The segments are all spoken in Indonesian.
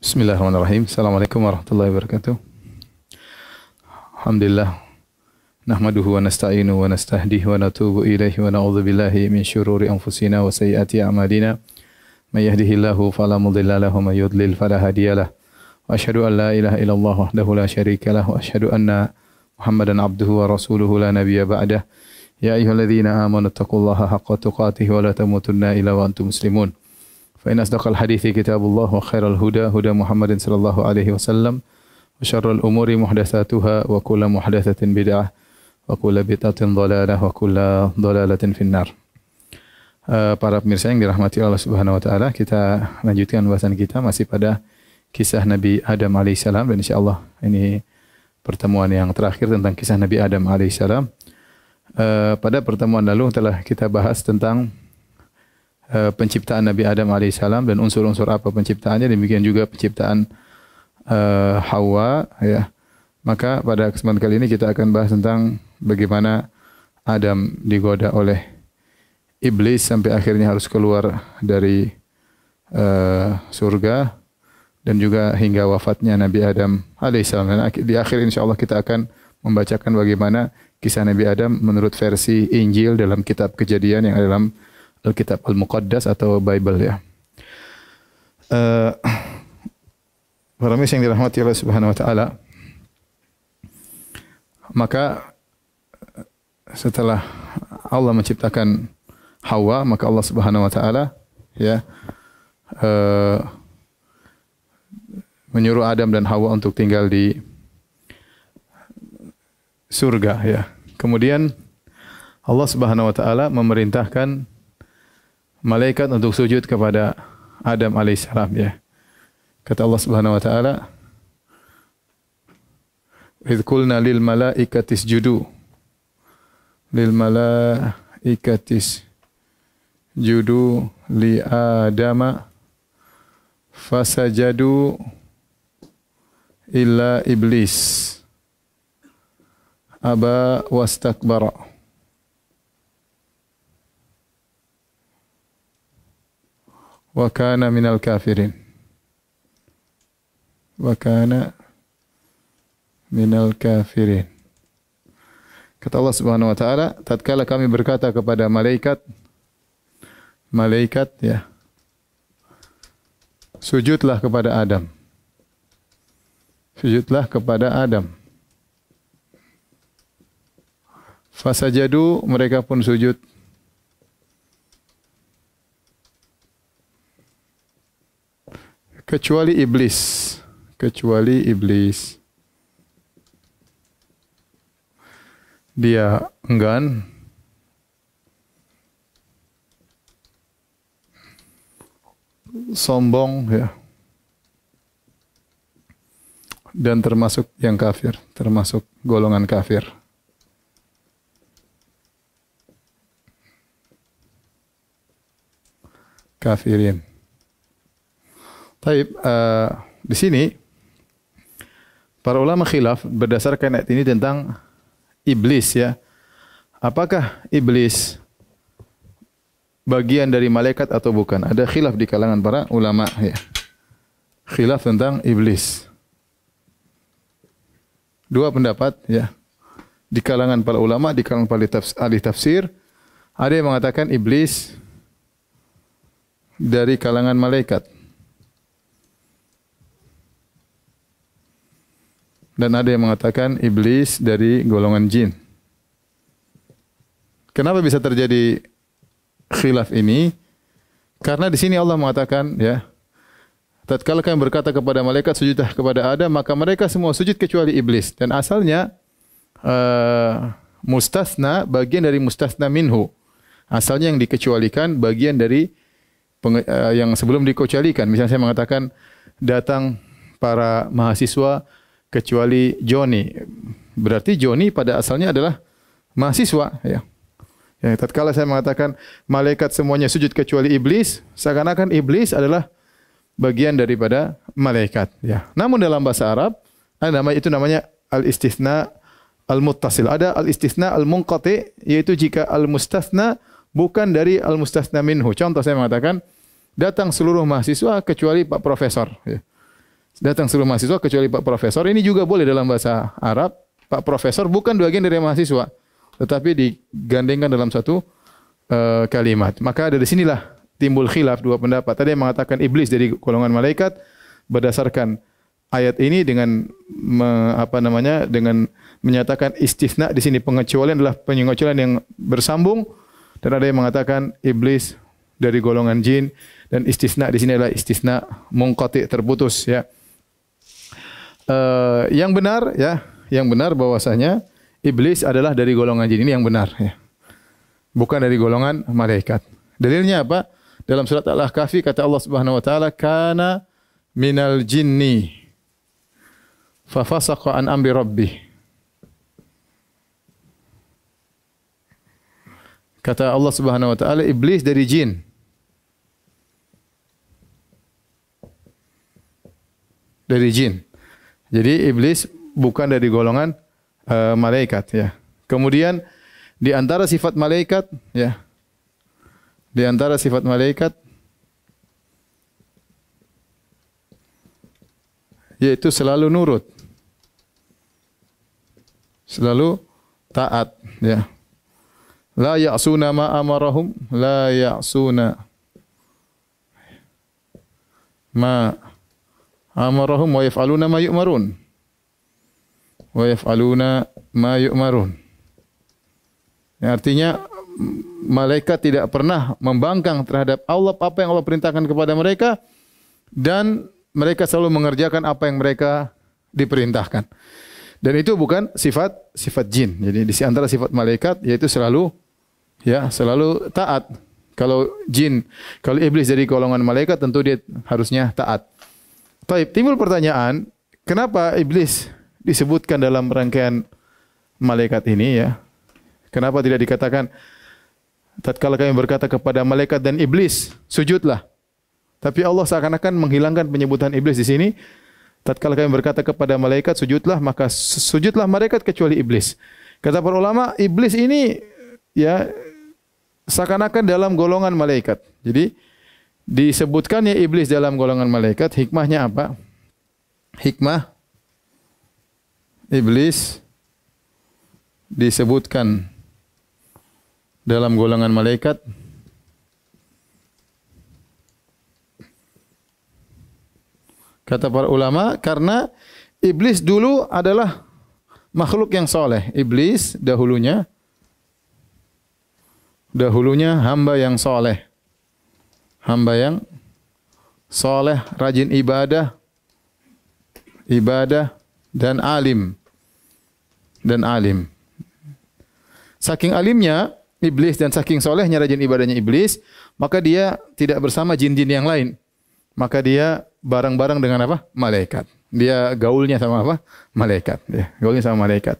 Bismillahirrahmanirrahim. Assalamualaikum warahmatullahi wabarakatuh. Alhamdulillah. Nahmaduhu wa nasta'inuhu wa nastahdihi wa natubu ilaihi wa na'udzu billahi min syururi anfusina wa sayyiati a'malina. May yahdihillahu fala mudilla lahu wa may yudlil fala hadiyalah. Wa asyhadu an la ilaha illallah wahdahu la syarika lah wa asyhadu anna Muhammadan abduhu wa rasuluhu la nabiyya ba'dah. Ya ayyuhalladzina amanu taqullaha haqqa tuqatih wa la tamutunna illa wa antum muslimun. Fa in asdaqal hadithi kitabullah wa khairal huda huda Muhammadin sallallahu alaihi wasallam wa syarrul umuri muhdatsatuha wa kullu muhdatsatin bid'ah wa kullu bid'atin dhalalah wa kullu dhalalatin finnar. Para pemirsa yang dirahmati Allah Subhanahu wa taala, kita lanjutkan bahasan kita masih pada kisah Nabi Adam alaihissalam, dan insyaallah ini pertemuan yang terakhir tentang kisah Nabi Adam alaihissalam. Pada pertemuan lalu telah kita bahas tentang penciptaan Nabi Adam alaihissalam dan unsur-unsur apa penciptaannya, demikian juga penciptaan Hawa, ya. Maka pada kesempatan kali ini kita akan bahas tentang bagaimana Adam digoda oleh iblis sampai akhirnya harus keluar dari surga, dan juga hingga wafatnya Nabi Adam alaihissalam. Dan di akhir insyaallah kita akan membacakan bagaimana kisah Nabi Adam menurut versi Injil dalam kitab Kejadian yang ada dalam Alkitab Al-Muqaddas atau Bible, ya. Para pemirsa yang dirahmati Allah Subhanahu wa taala, maka setelah Allah menciptakan Hawa, maka Allah Subhanahu wa taala, ya, menyuruh Adam dan Hawa untuk tinggal di surga, ya. Kemudian Allah Subhanahu wa taala memerintahkan malaikat untuk sujud kepada Adam alaihissalam, ya. Kata Allah Subhanahu wa taala, "Idz qulna lil malaikati isjudu lil malaikati isjudu li Adama fasajadu illa iblis aba wastakbara wa kana minal kafirin." Wa kana minal kafirin. Kata Allah Subhanahu wa taala, tatkala kami berkata kepada malaikat, ya, sujudlah kepada Adam. Sujudlah kepada Adam. Fasajadu, mereka pun sujud. Kecuali iblis. Dia enggan, sombong, ya, dan termasuk yang kafir, termasuk golongan kafir. Kafirin. Taib, di sini para ulama khilaf berdasarkan ayat ini tentang iblis, ya. Apakah iblis bagian dari malaikat atau bukan? Ada khilaf di kalangan para ulama, ya. Khilaf tentang iblis. Dua pendapat, ya. Di kalangan para ulama, di kalangan para ahli tafsir, ada yang mengatakan iblis dari kalangan malaikat. Dan ada yang mengatakan iblis dari golongan jin. Kenapa bisa terjadi khilaf ini? Karena di sini Allah mengatakan, ya, tatkala kami berkata kepada malaikat sujudlah kepada Adam, maka mereka semua sujud kecuali iblis. Dan asalnya mustasna, bagian dari mustasna minhu. Asalnya yang dikecualikan bagian dari yang sebelum dikecualikan. Misalnya saya mengatakan datang para mahasiswa kecuali Joni. Berarti Joni pada asalnya adalah mahasiswa, ya. Ya, tatkala saya mengatakan malaikat semuanya sujud kecuali iblis, seakan-akan iblis adalah bagian daripada malaikat, ya. Namun dalam bahasa Arab ada namanya al-istitsna al-muttasil. Ada al-istitsna al-munqati, yaitu jika al-mustasna bukan dari al-mustasna minhu. Contoh saya mengatakan datang seluruh mahasiswa kecuali Pak Profesor, ya. datang seluruh mahasiswa kecuali Pak Profesor. Ini juga boleh dalam bahasa Arab. Pak Profesor bukan bagian dari mahasiswa, tetapi digandengkan dalam satu kalimat. Maka dari sinilah timbul khilaf dua pendapat. Tadi yang mengatakan iblis dari golongan malaikat berdasarkan ayat ini dengan dengan menyatakan istisna di sini, pengecualian adalah pengecualian yang bersambung, dan ada yang mengatakan iblis dari golongan jin, dan istisna di sini adalah istisna munqati, terputus ya. Yang benar ya, yang benar bahwasanya iblis adalah dari golongan jin, ini yang benar ya. Bukan dari golongan malaikat. Dalilnya apa? Dalam surat Al-Kahfi kata Allah Subhanahu wa taala, kana minal jinni fa fasaqa an amri rabbih. Kata Allah Subhanahu wa taala, iblis dari jin. Dari jin. Jadi iblis bukan dari golongan malaikat ya. Kemudian di antara sifat malaikat ya. Di antara sifat malaikat yaitu selalu nurut. Selalu taat ya. La ya'suna ma amarahum, la ya'suna ma amarahum wa yaf'aluna ma yu'marun. Wa yaf'aluna ma yu'marun. Ya, artinya malaikat tidak pernah membangkang terhadap Allah, apa yang Allah perintahkan kepada mereka, dan mereka selalu mengerjakan apa yang mereka diperintahkan. Dan itu bukan sifat jin. Jadi di antara sifat malaikat yaitu selalu taat. Kalau jin, kalau iblis dari golongan malaikat tentu dia harusnya taat. Baik, timbul pertanyaan, kenapa iblis disebutkan dalam rangkaian malaikat ini ya? Kenapa tidak dikatakan tatkala kami berkata kepada malaikat dan iblis, sujudlah. Tapi Allah seakan-akan menghilangkan penyebutan iblis di sini. Tatkala kami berkata kepada malaikat sujudlah, maka sujudlah malaikat kecuali iblis. Kata para ulama, iblis ini ya seakan-akan dalam golongan malaikat. Jadi disebutkannya iblis dalam golongan malaikat, hikmahnya apa? Hikmah iblis disebutkan dalam golongan malaikat kata para ulama karena iblis dulu adalah makhluk yang soleh. Iblis dahulunya hamba yang soleh. Hamba yang soleh, rajin ibadah dan alim. Saking alimnya iblis dan saking solehnya rajin ibadahnya iblis, maka dia tidak bersama jin-jin yang lain. Maka dia bareng-barang dengan apa? Malaikat. Dia gaulnya sama apa? Malaikat. Ya, gaulnya sama malaikat.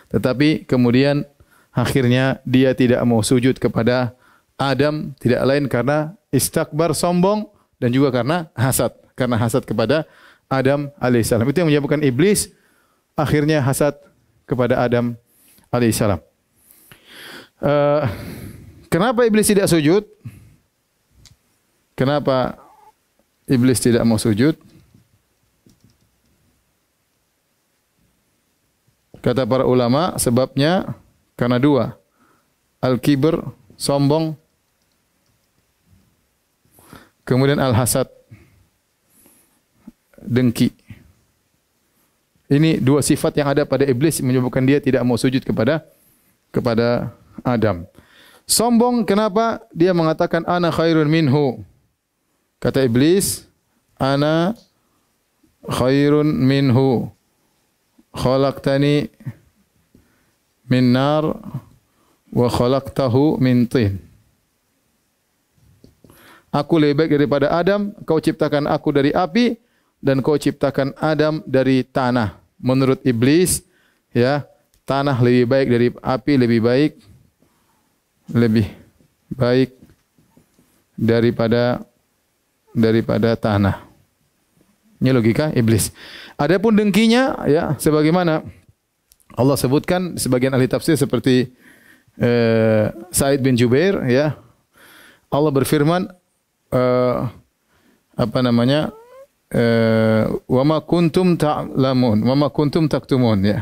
Tetapi kemudian akhirnya dia tidak mau sujud kepada Adam, tidak lain karena istakbar, sombong, dan juga karena hasad. Karena hasad kepada Adam alaihissalam. Itu yang menyebabkan iblis akhirnya hasad kepada Adam alaihissalam. Kenapa iblis tidak sujud? Kenapa iblis tidak mau sujud? Kata para ulama, sebabnya karena dua. Al-kibr, sombong. Kemudian al-hasad, dengki. Ini dua sifat yang ada pada iblis menyebabkan dia tidak mau sujud kepada Adam. Sombong, kenapa? Dia mengatakan ana khairun minhu. Kata iblis, ana khairun minhu. Khalaqtani min nar wa khalaqtahu min tin. Aku lebih baik daripada Adam, kau ciptakan aku dari api dan kau ciptakan Adam dari tanah. Menurut iblis, ya, tanah lebih baik dari api, lebih baik daripada tanah. Ini logika iblis. Adapun dengkinya, ya, sebagaimana Allah sebutkan sebagian ahli tafsir seperti Sa'id bin Jubair, ya, Allah berfirman wa ma kuntum ta'lamun, wa ma kuntum taktumun ya.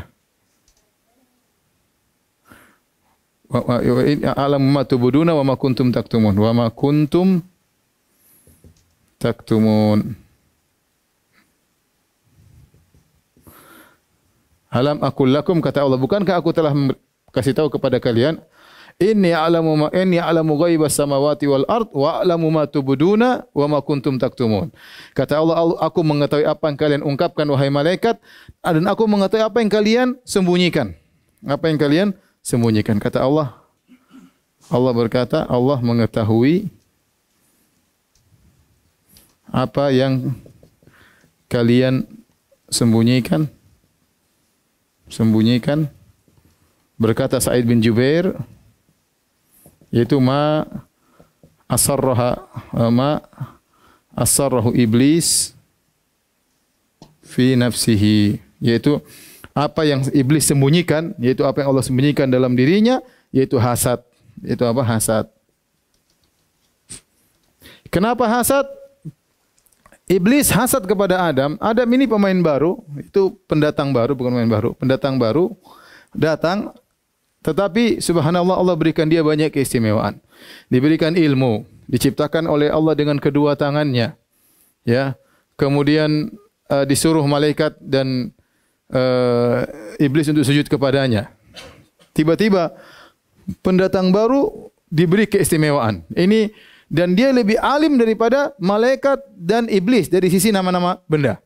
A'lamu ma tubuduna wa ma kuntum taktumun, wa ma kuntum taktumun. Alam aqul lakum, kata Allah, bukankah aku telah kasih tahu kepada kalian, inni a'lamu ghaibas samawati wal ard wa a'lamu ma tubuduna wa ma kuntum taktumun. Kata Allah, aku mengetahui apa yang kalian ungkapkan wahai malaikat, dan aku mengetahui apa yang kalian sembunyikan. Apa yang kalian sembunyikan. Kata Allah, Allah berkata, Allah mengetahui apa yang kalian sembunyikan. Berkata Sa'id bin Jubair, yaitu ma asarrahu iblis fi nafsihi, yaitu apa yang iblis sembunyikan, yaitu apa yang Allah sembunyikan dalam dirinya, yaitu hasad. Yaitu apa? Hasad. Kenapa hasad? Iblis hasad kepada Adam. Adam ini pemain baru, itu pendatang baru, bukan pemain baru. Pendatang baru datang, tetapi subhanallah Allah berikan dia banyak keistimewaan. Diberikan ilmu, diciptakan oleh Allah dengan kedua tangannya. Ya. Kemudian disuruh malaikat dan iblis untuk sujud kepadanya. Tiba-tiba pendatang baru diberi keistimewaan. Ini, dan dia lebih alim daripada malaikat dan iblis dari sisi nama-nama benda.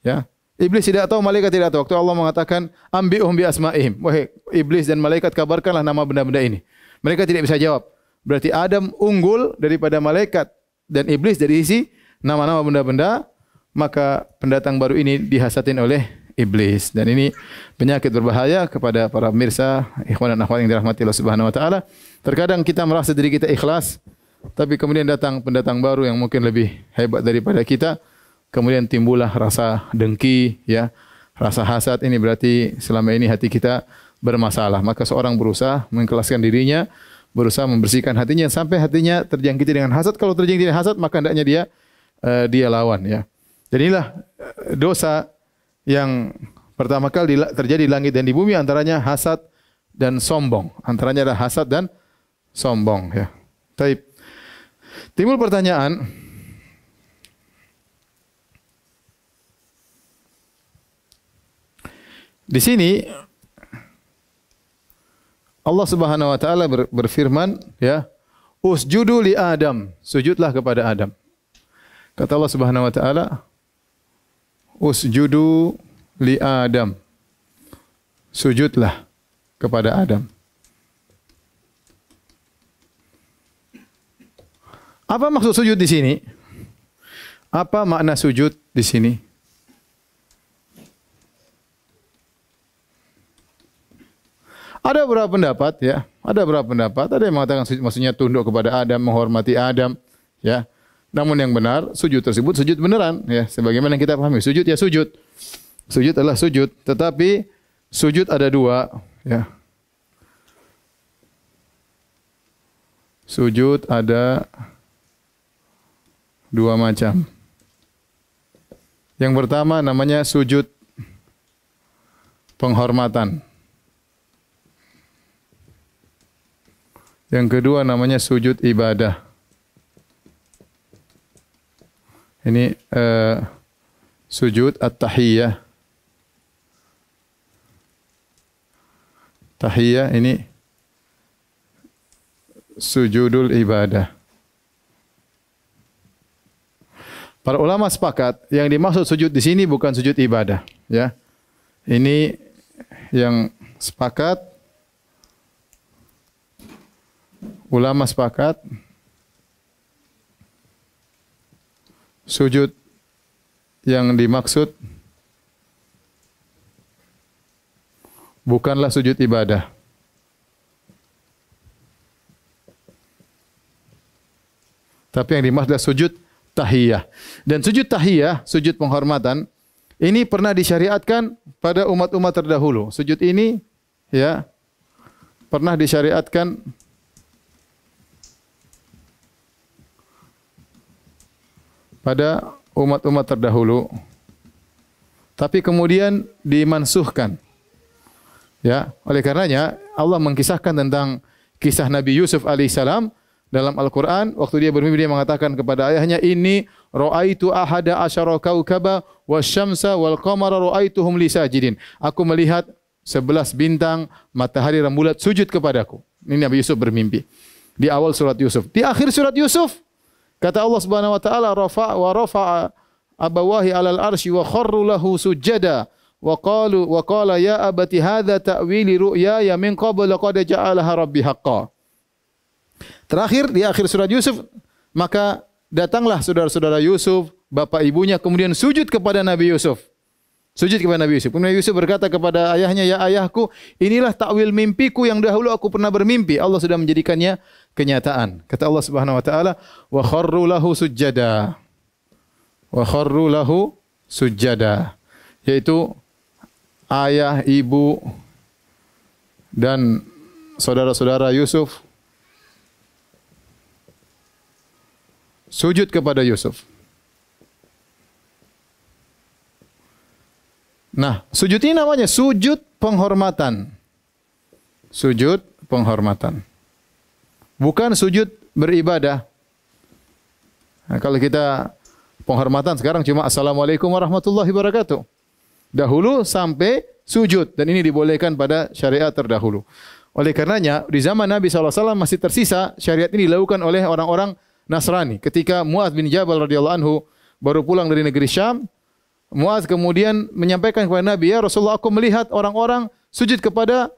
Ya. Iblis tidak tahu, malaikat tidak tahu. Waktu Allah mengatakan ambi'uhum bi asma'ihim. Wahai iblis dan malaikat, kabarkanlah nama benda-benda ini. Mereka tidak bisa jawab. Berarti Adam unggul daripada malaikat dan iblis dari sisi nama-nama benda-benda, maka pendatang baru ini dihasatin oleh iblis. Dan ini penyakit berbahaya kepada para pemirsa, ikhwan dan akhwat yang dirahmati Allah Subhanahu wa taala. Terkadang kita merasa diri kita ikhlas, tapi kemudian datang pendatang baru yang mungkin lebih hebat daripada kita, kemudian timbullah rasa dengki, ya, rasa hasad. Ini berarti selama ini hati kita bermasalah. Maka seorang berusaha mengikhlaskan dirinya, berusaha membersihkan hatinya sampai hatinya terjangkiti dengan hasad. Kalau terjangkiti dengan hasad, maka hendaknya dia lawan, ya. Dan inilah dosa yang pertama kali terjadi di langit dan di bumi, antaranya hasad dan sombong. Antaranya adalah hasad dan sombong, ya. Taib. Timbul pertanyaan, di sini Allah Subhanahu wa taala berfirman, ya, usjudu li Adam, sujudlah kepada Adam. Kata Allah Subhanahu wa taala, usjudu li Adam, sujudlah kepada Adam. Apa maksud sujud di sini? Apa makna sujud di sini? Ada beberapa pendapat, ya. Ada beberapa pendapat. Ada yang mengatakan sujud maksudnya tunduk kepada Adam, menghormati Adam, ya. Namun yang benar, sujud tersebut sujud beneran, ya. Sebagaimana yang kita pahami, sujud ya sujud. Sujud adalah sujud, tetapi sujud ada dua, ya. Sujud ada dua macam. Yang pertama namanya sujud penghormatan. Yang kedua namanya sujud ibadah. Ini sujud at-tahiyyah. Tahiyyah ini sujudul ibadah. Para ulama sepakat yang dimaksud sujud di sini bukan sujud ibadah, ya. Ini yang sepakat, ulama sepakat, sujud yang dimaksud bukanlah sujud ibadah. Tapi yang dimaksud adalah sujud tahiyah. Dan sujud tahiyah, sujud penghormatan, ini pernah disyariatkan pada umat-umat terdahulu. Sujud ini, ya, pernah disyariatkan pada umat-umat terdahulu. Tapi kemudian dimansuhkan. Ya, oleh karenanya Allah mengkisahkan tentang kisah Nabi Yusuf alaihissalam dalam Al-Quran. Waktu dia bermimpi dia mengatakan kepada ayahnya, ini ra'aitu ahada asyara kaukaba wasyamsa wal qamara ra'aituhum li sajidin. Aku melihat 11 bintang, matahari dan bulan sujud kepadaku. Ini Nabi Yusuf bermimpi. Di awal surat Yusuf. Di akhir surat Yusuf kata Allah Subhanahu wa taala, rafa'a abawahi 'alal arsy wa kharru lahu sujada. Wa qala ya abati hadza ta'wili ru'yaya min qabl qad ja'alaha rabbi haqqan. Terakhir di akhir surat Yusuf, maka datanglah saudara-saudara Yusuf, bapak ibunya kemudian sujud kepada Nabi Yusuf. Sujud kepada Nabi Yusuf. Kemudian Yusuf berkata kepada ayahnya, ya ayahku, inilah takwil mimpiku yang dahulu aku pernah bermimpi. Allah sudah menjadikannya kenyataan. Kata Allah Subhanahu wa taala, wa kharru lahu sujada. Wa kharru lahu sujada. Yaitu ayah, ibu, dan saudara-saudara Yusuf sujud kepada Yusuf. Nah, sujud ini namanya sujud penghormatan. Sujud penghormatan. Bukan sujud beribadah. Nah, kalau kita penghormatan sekarang cuma Assalamualaikum warahmatullahi wabarakatuh. Dahulu sampai sujud, dan ini dibolehkan pada syariat terdahulu. Oleh karenanya di zaman Nabi SAW masih tersisa syariat ini dilakukan oleh orang-orang Nasrani. Ketika Mu'adz bin Jabal radhiyallahu anhu baru pulang dari negeri Syam, Mu'adz kemudian menyampaikan kepada Nabi, ya Rasulullah, aku melihat orang-orang sujud kepada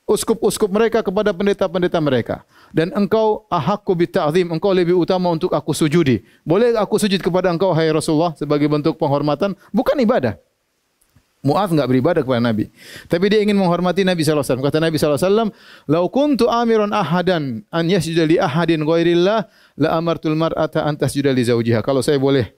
uskup-uskup mereka, kepada pendeta-pendeta mereka. Dan engkau ahaqqu bitta'zim, engkau lebih utama untuk aku sujudi. Boleh aku sujud kepada engkau, hai Rasulullah, sebagai bentuk penghormatan? Bukan ibadah. Mu'adz enggak beribadah kepada Nabi, tapi dia ingin menghormati Nabi SAW. Kata Nabi SAW, "Lau kuntu amiran ahadan an yasjuda li ahadin ghairillah la amartul mar'ata an tasjuda li zawjiha." Kalau saya boleh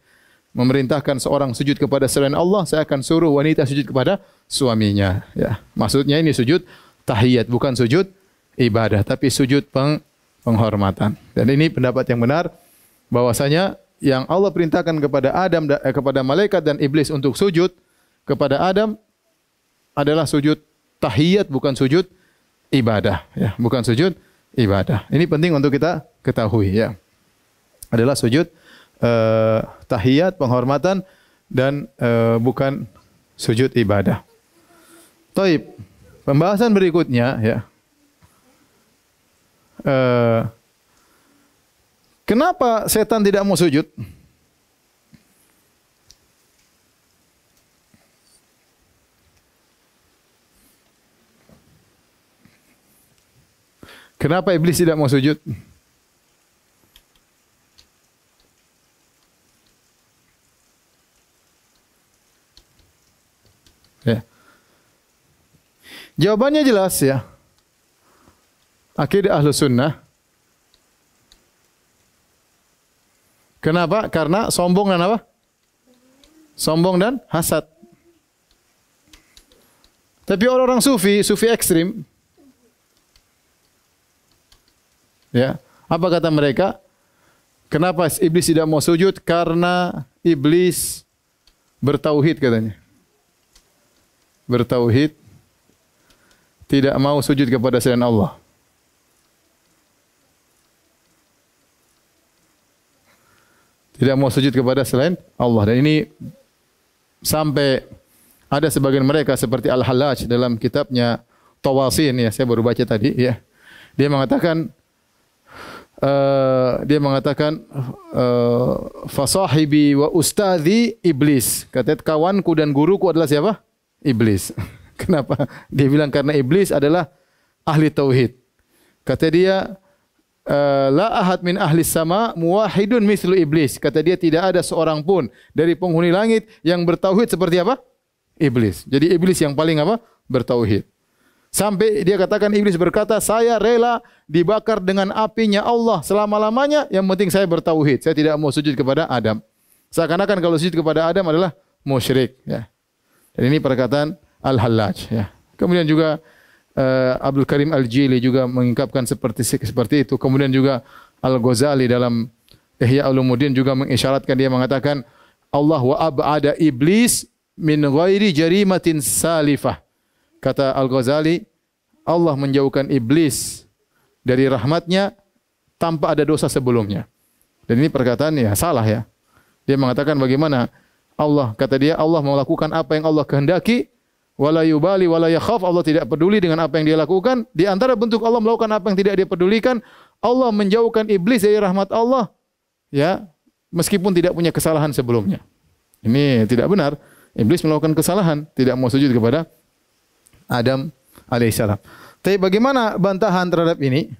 memerintahkan seorang sujud kepada selain Allah, saya akan suruh wanita sujud kepada suaminya. Ya, maksudnya ini sujud tahiyat, bukan sujud ibadah, tapi sujud penghormatan. Dan ini pendapat yang benar, bahwasanya yang Allah perintahkan kepada Adam, kepada malaikat dan iblis untuk sujud kepada Adam adalah sujud tahiyat, bukan sujud ibadah, ya, bukan sujud ibadah. Ini penting untuk kita ketahui, ya. Adalah sujud tahiyat, penghormatan, dan bukan sujud ibadah. Taib. Pembahasan berikutnya, ya. Kenapa setan tidak mau sujud? Kenapa iblis tidak mau sujud? Ya. Jawabannya jelas, ya. Akidah Ahlus Sunnah. Kenapa? Karena sombong dan apa? Sombong dan hasad. Tapi orang-orang sufi ekstrim, ya, apa kata mereka? Kenapa iblis tidak mau sujud? Karena iblis bertauhid, katanya. Bertauhid, tidak mau sujud kepada selain Allah. Tidak mau sujud kepada selain Allah. Dan ini sampai ada sebagian mereka seperti Al-Hallaj dalam kitabnya Tawasin, ya, saya baru baca tadi, ya. Dia mengatakan fasahibi wa ustadzi iblis. Katanya kawanku dan guruku adalah siapa? Iblis. Kenapa? Dia bilang karena iblis adalah ahli tauhid. Kata dia, la ahad min ahli sama muwahhidun mislu iblis. Kata dia tidak ada seorang pun dari penghuni langit yang bertauhid seperti apa? Iblis. Jadi iblis yang paling apa? Bertauhid. Sampai dia katakan, iblis berkata, saya rela dibakar dengan apinya Allah selama-lamanya, yang penting saya bertauhid. Saya tidak mau sujud kepada Adam. Seakan-akan kalau sujud kepada Adam adalah musyrik, ya. Dan ini perkataan Al-Hallaj, ya. Kemudian juga Abdul Karim Al-Jili juga mengungkapkan seperti itu. Kemudian juga Al-Ghazali dalam Ihya Ulumuddin juga mengisyaratkan, dia mengatakan Allah wa ab'ada iblis min ghairi jarimatin salifah. Kata Al-Ghazali, Allah menjauhkan iblis dari rahmatnya tanpa ada dosa sebelumnya. Dan ini perkataan ya salah ya. Dia mengatakan bagaimana Allah, kata dia, Allah melakukan apa yang Allah kehendaki, wala yubali wala yakhaf, Allah tidak peduli dengan apa yang dia lakukan. Di antara bentuk Allah melakukan apa yang tidak dia pedulikan, Allah menjauhkan iblis dari rahmat Allah, ya, meskipun tidak punya kesalahan sebelumnya. Ini tidak benar. Iblis melakukan kesalahan, tidak mau sujud kepada Adam alaihissalam. Tapi bagaimana bantahan terhadap ini?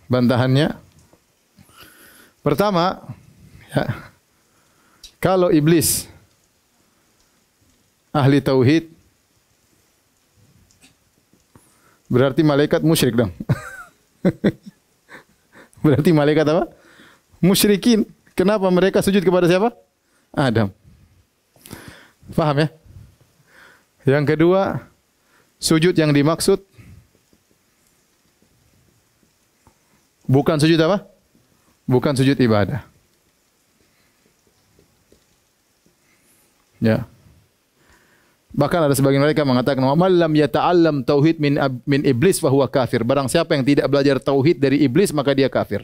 Bantahannya, pertama, ya, kalau iblis ahli tauhid, berarti malaikat musyrik dong. Berarti malaikat apa? Musyrikin. Kenapa mereka sujud kepada siapa? Adam. Paham ya? Yang kedua, sujud yang dimaksud bukan sujud apa? Bukan sujud ibadah. Ya. Bahkan ada sebagian mereka mengatakan, "Man lam yata'allam tauhid min iblis fa huwa kafir." Barang siapa yang tidak belajar tauhid dari iblis, maka dia kafir.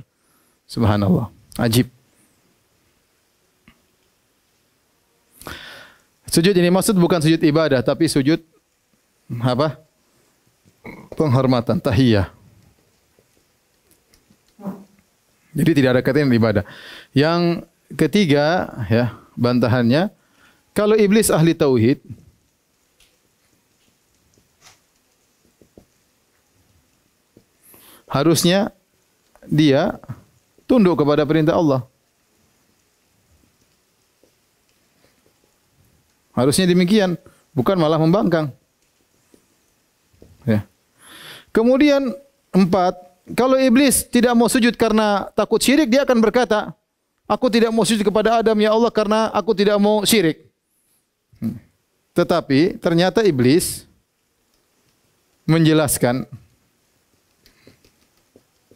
Subhanallah. Ajib. Sujud ini maksud bukan sujud ibadah, tapi sujud apa? Penghormatan, tahiyah. Jadi tidak ada kaitan dengan ibadah. Yang ketiga, ya, bantahannya, kalau iblis ahli tauhid, harusnya dia tunduk kepada perintah Allah. Harusnya demikian, bukan malah membangkang. Ya. Kemudian 4, kalau iblis tidak mau sujud karena takut syirik, dia akan berkata, aku tidak mau sujud kepada Adam ya Allah karena aku tidak mau syirik. Tetapi ternyata iblis menjelaskan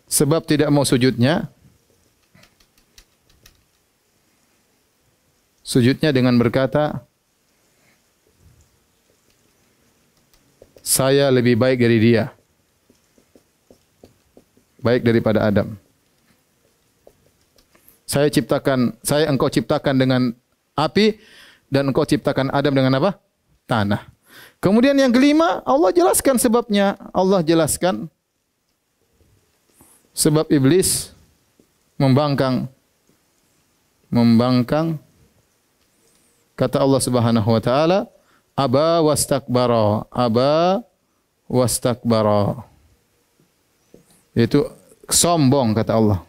sebab tidak mau sujudnya dengan berkata, saya lebih baik dari dia. Baik daripada Adam. Engkau ciptakan dengan api dan engkau ciptakan Adam dengan apa? Tanah. Kemudian yang kelima, Allah jelaskan sebabnya. Allah jelaskan sebab iblis membangkang. Kata Allah Subhanahu wa taala, aba wastakbara. Itu sombong, kata Allah.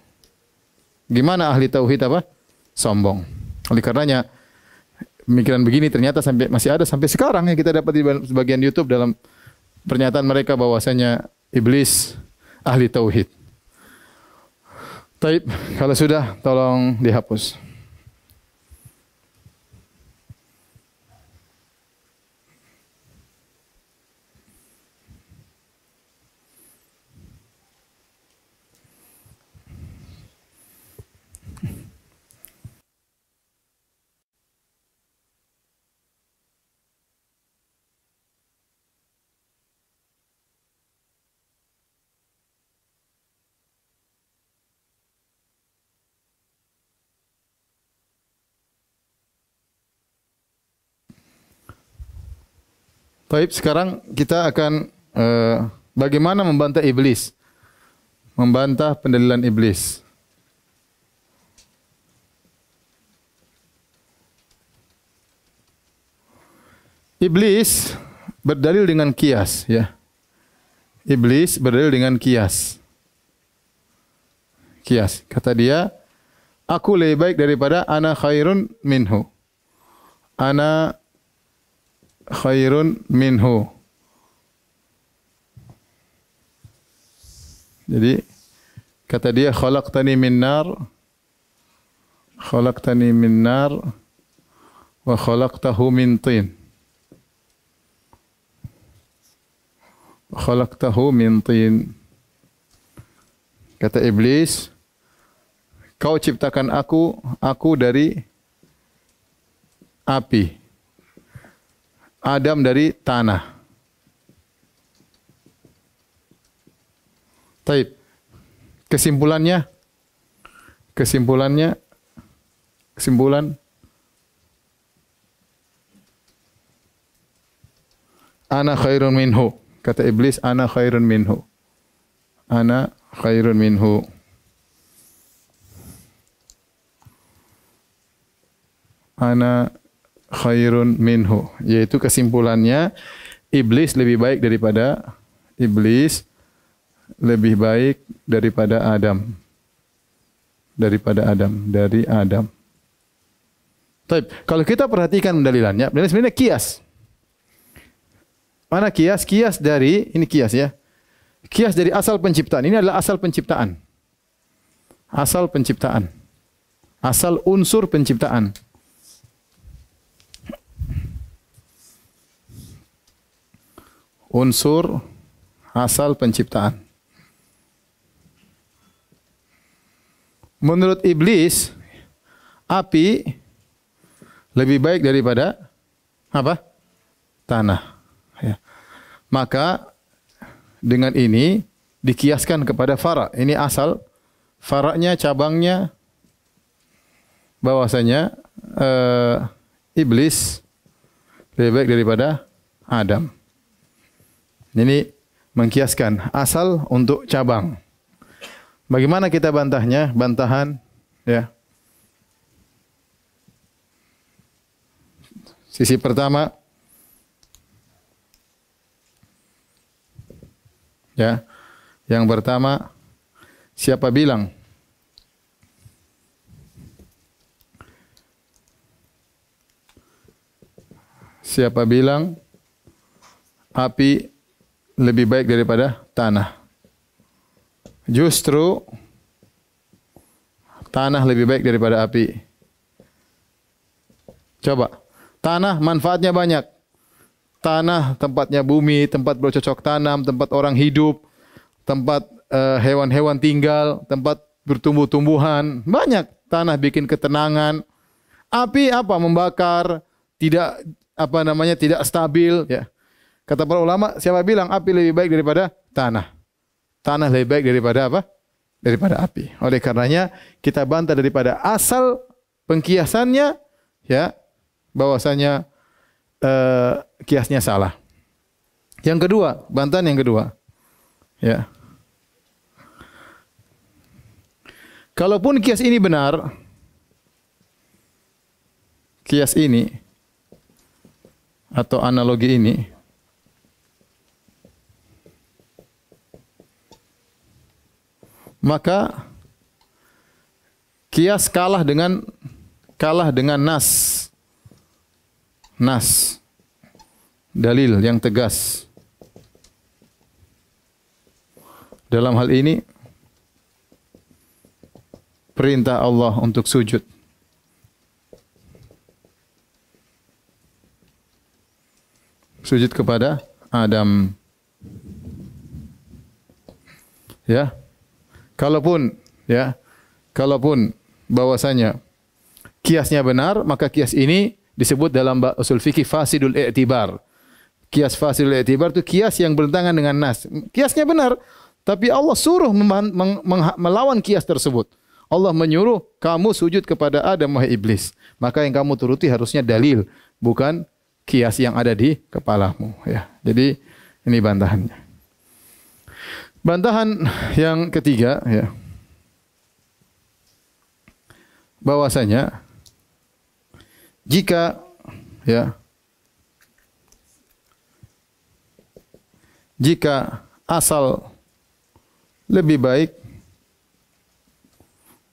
Gimana ahli tauhid apa? Sombong. Oleh karenanya pemikiran begini ternyata masih ada sampai sekarang, ya, kita dapat di sebagian YouTube dalam pernyataan mereka bahwasanya iblis ahli tauhid. Taib, kalau sudah tolong dihapus. Baik, sekarang kita akan bagaimana membantah iblis. Membantah pendalilan iblis. Iblis berdalil dengan kias, ya. Iblis berdalil dengan kias. Kias, kata dia, aku lebih baik daripada ana khairun minhu. Ana khairun minhu. Jadi kata dia, khalaqtani min nar wa khalaqtahu min tin. khalaqtahu min tin. Kata iblis, kau ciptakan aku dari api. Adam dari tanah. Taib. Kesimpulan ana khairun minhu. Kata iblis, ana khairun minhu. Ana khairun minhu. Ana khairun minhu. Yaitu kesimpulannya, iblis lebih baik daripada Adam. Dari Adam. Taib. Kalau kita perhatikan pendalilannya sebenarnya kias. Mana kias? Kias dari, ini kias ya. Kias dari asal penciptaan. Ini adalah asal penciptaan. Asal penciptaan. Asal unsur penciptaan. Unsur asal penciptaan. Menurut iblis, api lebih baik daripada apa? Tanah. Ya. Maka dengan ini dikiaskan kepada fara. Ini asal, faranya, cabangnya, bahwasanya iblis lebih baik daripada Adam. Ini mengkiaskan asal untuk cabang. Bagaimana kita bantahnya? Bantahan, ya. Sisi pertama, ya. Yang pertama, siapa bilang api lebih baik daripada tanah? Justru tanah lebih baik daripada api. Coba, tanah manfaatnya banyak. Tanah tempatnya bumi, tempat bercocok tanam, tempat orang hidup, tempat hewan-hewan tinggal, tempat bertumbuh-tumbuhan. Banyak. Tanah bikin ketenangan. Api apa? Membakar, tidak tidak stabil, ya. Kata para ulama, siapa bilang api lebih baik daripada tanah? Tanah lebih baik daripada apa? Daripada api. Oleh karenanya kita bantah daripada asal pengkiasannya, ya, bahwasanya kiasnya salah. Yang kedua, bantahan yang kedua, ya. Kalaupun kias ini benar, kias ini atau analogi ini, maka kias kalah dengan nas. Nas. Dalil yang tegas. Dalam hal ini perintah Allah untuk sujud. Sujud kepada Adam. Ya. Kalaupun bahwasanya kiasnya benar, maka kias ini disebut dalam usul fikih fasidul i'tibar. Kias fasidul i'tibar itu kias yang bertentangan dengan nas. Kiasnya benar, tapi Allah suruh melawan kias tersebut. Allah menyuruh kamu sujud kepada Adam, wahai iblis. Maka yang kamu turuti harusnya dalil, bukan kias yang ada di kepalamu, ya. Jadi ini bantahannya. Bantahan yang ketiga, ya, bahwasanya jika asal lebih baik,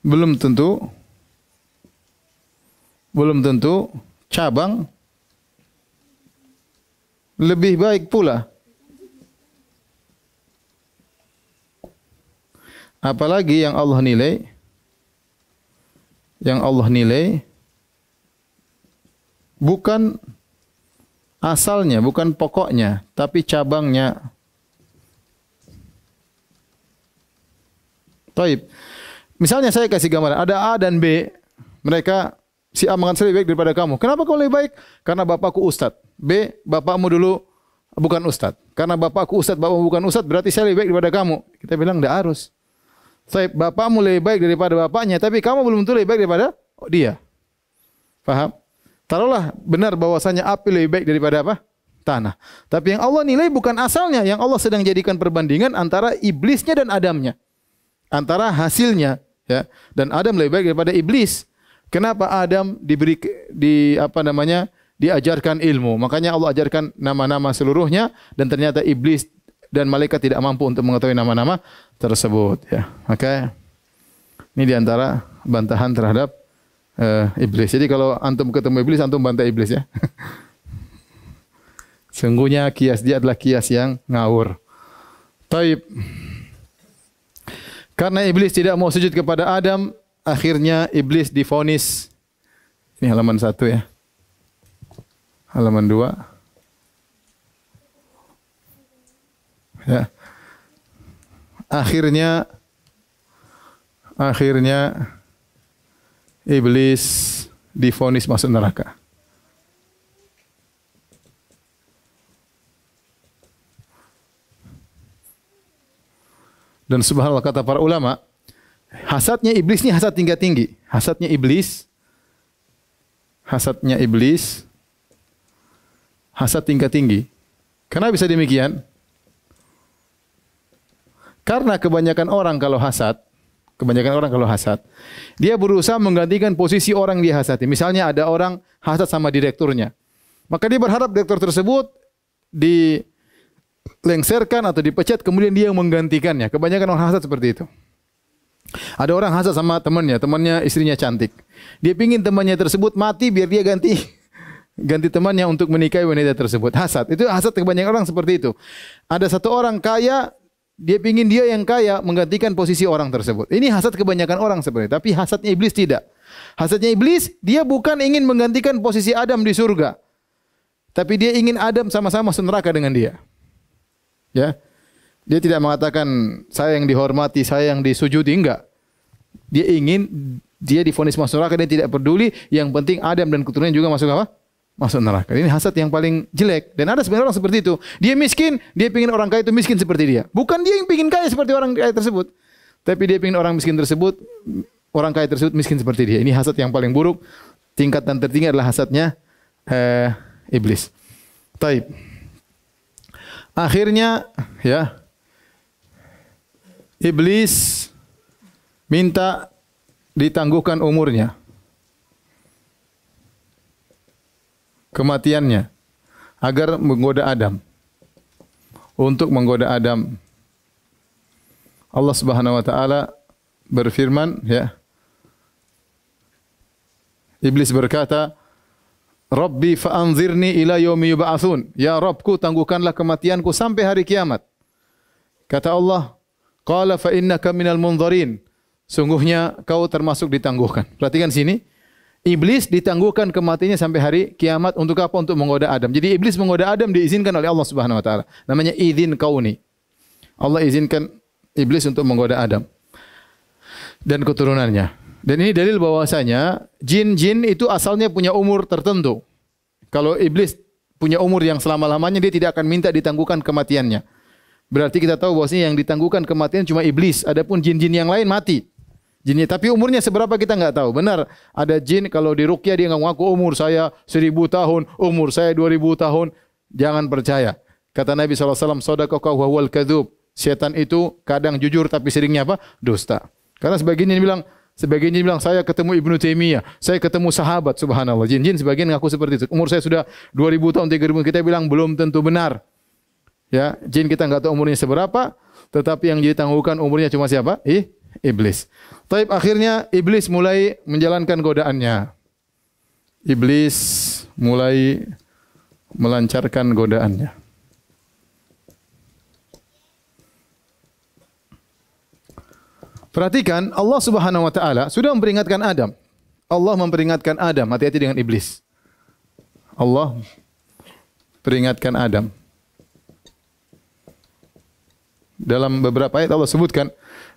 belum tentu cabang lebih baik pula. Apalagi yang Allah nilai bukan asalnya, bukan pokoknya, tapi cabangnya. Taib. Misalnya saya kasih gambaran, ada A dan B. Mereka, si A mengatakan saya lebih baik daripada kamu. Kenapa kau lebih baik? Karena bapakku ustadz. B, bapakmu dulu bukan ustadz. Karena bapakku ustadz, bapakmu bukan ustadz, berarti saya lebih baik daripada kamu. Kita bilang tidak harus. Taib, bapakmu lebih baik daripada bapaknya, tapi kamu belum tentu lebih baik daripada dia. Faham? Taruhlah benar bahwasanya api lebih baik daripada apa? Tanah. Tapi yang Allah nilai bukan asalnya, yang Allah sedang jadikan perbandingan antara iblisnya dan Adamnya. Antara hasilnya, ya. Dan Adam lebih baik daripada iblis. Kenapa Adam diajarkan ilmu? Makanya Allah ajarkan nama-nama seluruhnya dan ternyata iblis dan malaikat tidak mampu untuk mengetahui nama-nama tersebut, ya. Maka ini diantara bantahan terhadap iblis. Jadi kalau antum ketemu iblis, antum bantah iblis, ya. Sungguhnya kias dia adalah kias yang ngawur. Taib. Karena iblis tidak mau sujud kepada Adam, akhirnya iblis divonis. Ini halaman 1, ya. Halaman 2. Ya. Akhirnya iblis divonis masuk neraka. Dan subhanallah kata para ulama, hasadnya iblis ini hasad tingkat tinggi. Hasadnya iblis hasad tingkat tinggi. Kenapa bisa demikian? Karena kebanyakan orang kalau hasad, dia berusaha menggantikan posisi orang yang dia hasati. Misalnya ada orang hasad sama direkturnya. Maka dia berharap direktur tersebut dilengserkan atau dipecat, kemudian dia yang menggantikannya. Kebanyakan orang hasad seperti itu. Ada orang hasad sama temannya istrinya cantik. Dia pingin temannya tersebut mati biar dia ganti temannya untuk menikahi wanita tersebut. Hasad. Itu hasad kebanyakan orang seperti itu. Ada satu orang kaya, dia pingin dia yang kaya menggantikan posisi orang tersebut. Ini hasad kebanyakan orang seperti itu. Tapi hasadnya iblis tidak. Hasadnya iblis, dia bukan ingin menggantikan posisi Adam di surga. Tapi dia ingin Adam sama-sama masuk neraka dengan dia. Ya. Dia tidak mengatakan saya yang dihormati, saya yang disujudi, enggak. Dia ingin dia divonis masuk neraka, dia tidak peduli, yang penting Adam dan keturunannya juga masuk apa? Masuk neraka. Ini hasad yang paling jelek. Dan ada sebenarnya orang seperti itu. Dia miskin, dia ingin orang kaya itu miskin seperti dia. Bukan dia yang ingin kaya seperti orang kaya tersebut. Tapi dia ingin orang miskin tersebut, orang kaya tersebut miskin seperti dia. Ini hasad yang paling buruk. Tingkatan tertinggi adalah hasadnya iblis. Taib. Akhirnya, ya, iblis minta ditangguhkan umurnya, kematiannya, agar menggoda Adam. Untuk menggoda Adam, Allah Subhanahu wa taala berfirman, ya. Iblis berkata, Rabbi fa'anzirni ila yaumi yub'atsun. Ya Rabbku, tangguhkanlah kematianku sampai hari kiamat. Kata Allah, qala fa innaka minal munzarin. Sungguhnya kau termasuk ditangguhkan. Perhatikan sini. Iblis ditangguhkan kematiannya sampai hari kiamat untuk apa? Untuk menggoda Adam. Jadi iblis menggoda Adam diizinkan oleh Allah Subhanahu wa taala. Namanya idzin kauni. Allah izinkan iblis untuk menggoda Adam dan keturunannya. Dan ini dalil bahwasanya jin-jin itu asalnya punya umur tertentu. Kalau iblis punya umur yang selama-lamanya, dia tidak akan minta ditangguhkan kematiannya. Berarti kita tahu bahwasanya yang ditangguhkan kematian cuma iblis. Adapun jin-jin yang lain mati. Jinnya, tapi umurnya seberapa kita enggak tahu. Benar, ada jin kalau di ruqyah dia ngaku umur saya 1000 tahun, umur saya 2000 tahun. Jangan percaya. Kata Nabi SAW, sadaqaka wa huwal kadzub. Setan itu kadang jujur tapi seringnya apa? Dusta. Karena sebagian jin bilang saya ketemu Ibnu Taimiyah, saya ketemu sahabat, subhanallah. Jin-jin sebagian ngaku seperti itu. Umur saya sudah 2000 tahun, 3000. Kita bilang belum tentu benar. Ya, jin kita enggak tahu umurnya seberapa, tetapi yang ditangguhkan umurnya cuma siapa? Iblis. Taib, akhirnya iblis mulai menjalankan godaannya. Iblis mulai melancarkan godaannya. Perhatikan, Allah Subhanahu wa taala sudah memperingatkan Adam. Allah memperingatkan Adam, hati-hati dengan iblis. Allah peringatkan Adam. Dalam beberapa ayat Allah sebutkan,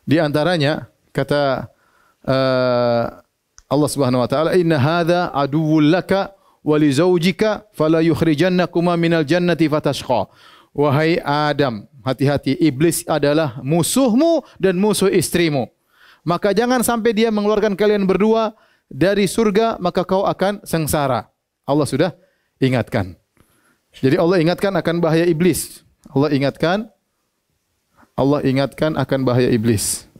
di antaranya kata Allah Subhanahu wa taala, "Inna hadza aduwwul laka wa li zaujika fala yukhrijannakuma minal jannati fatashqa." Wahai Adam, hati-hati, iblis adalah musuhmu dan musuh istrimu. Maka jangan sampai dia mengeluarkan kalian berdua dari surga, maka kau akan sengsara. Allah sudah ingatkan. Jadi Allah ingatkan akan bahaya iblis. Allah ingatkan akan bahaya iblis.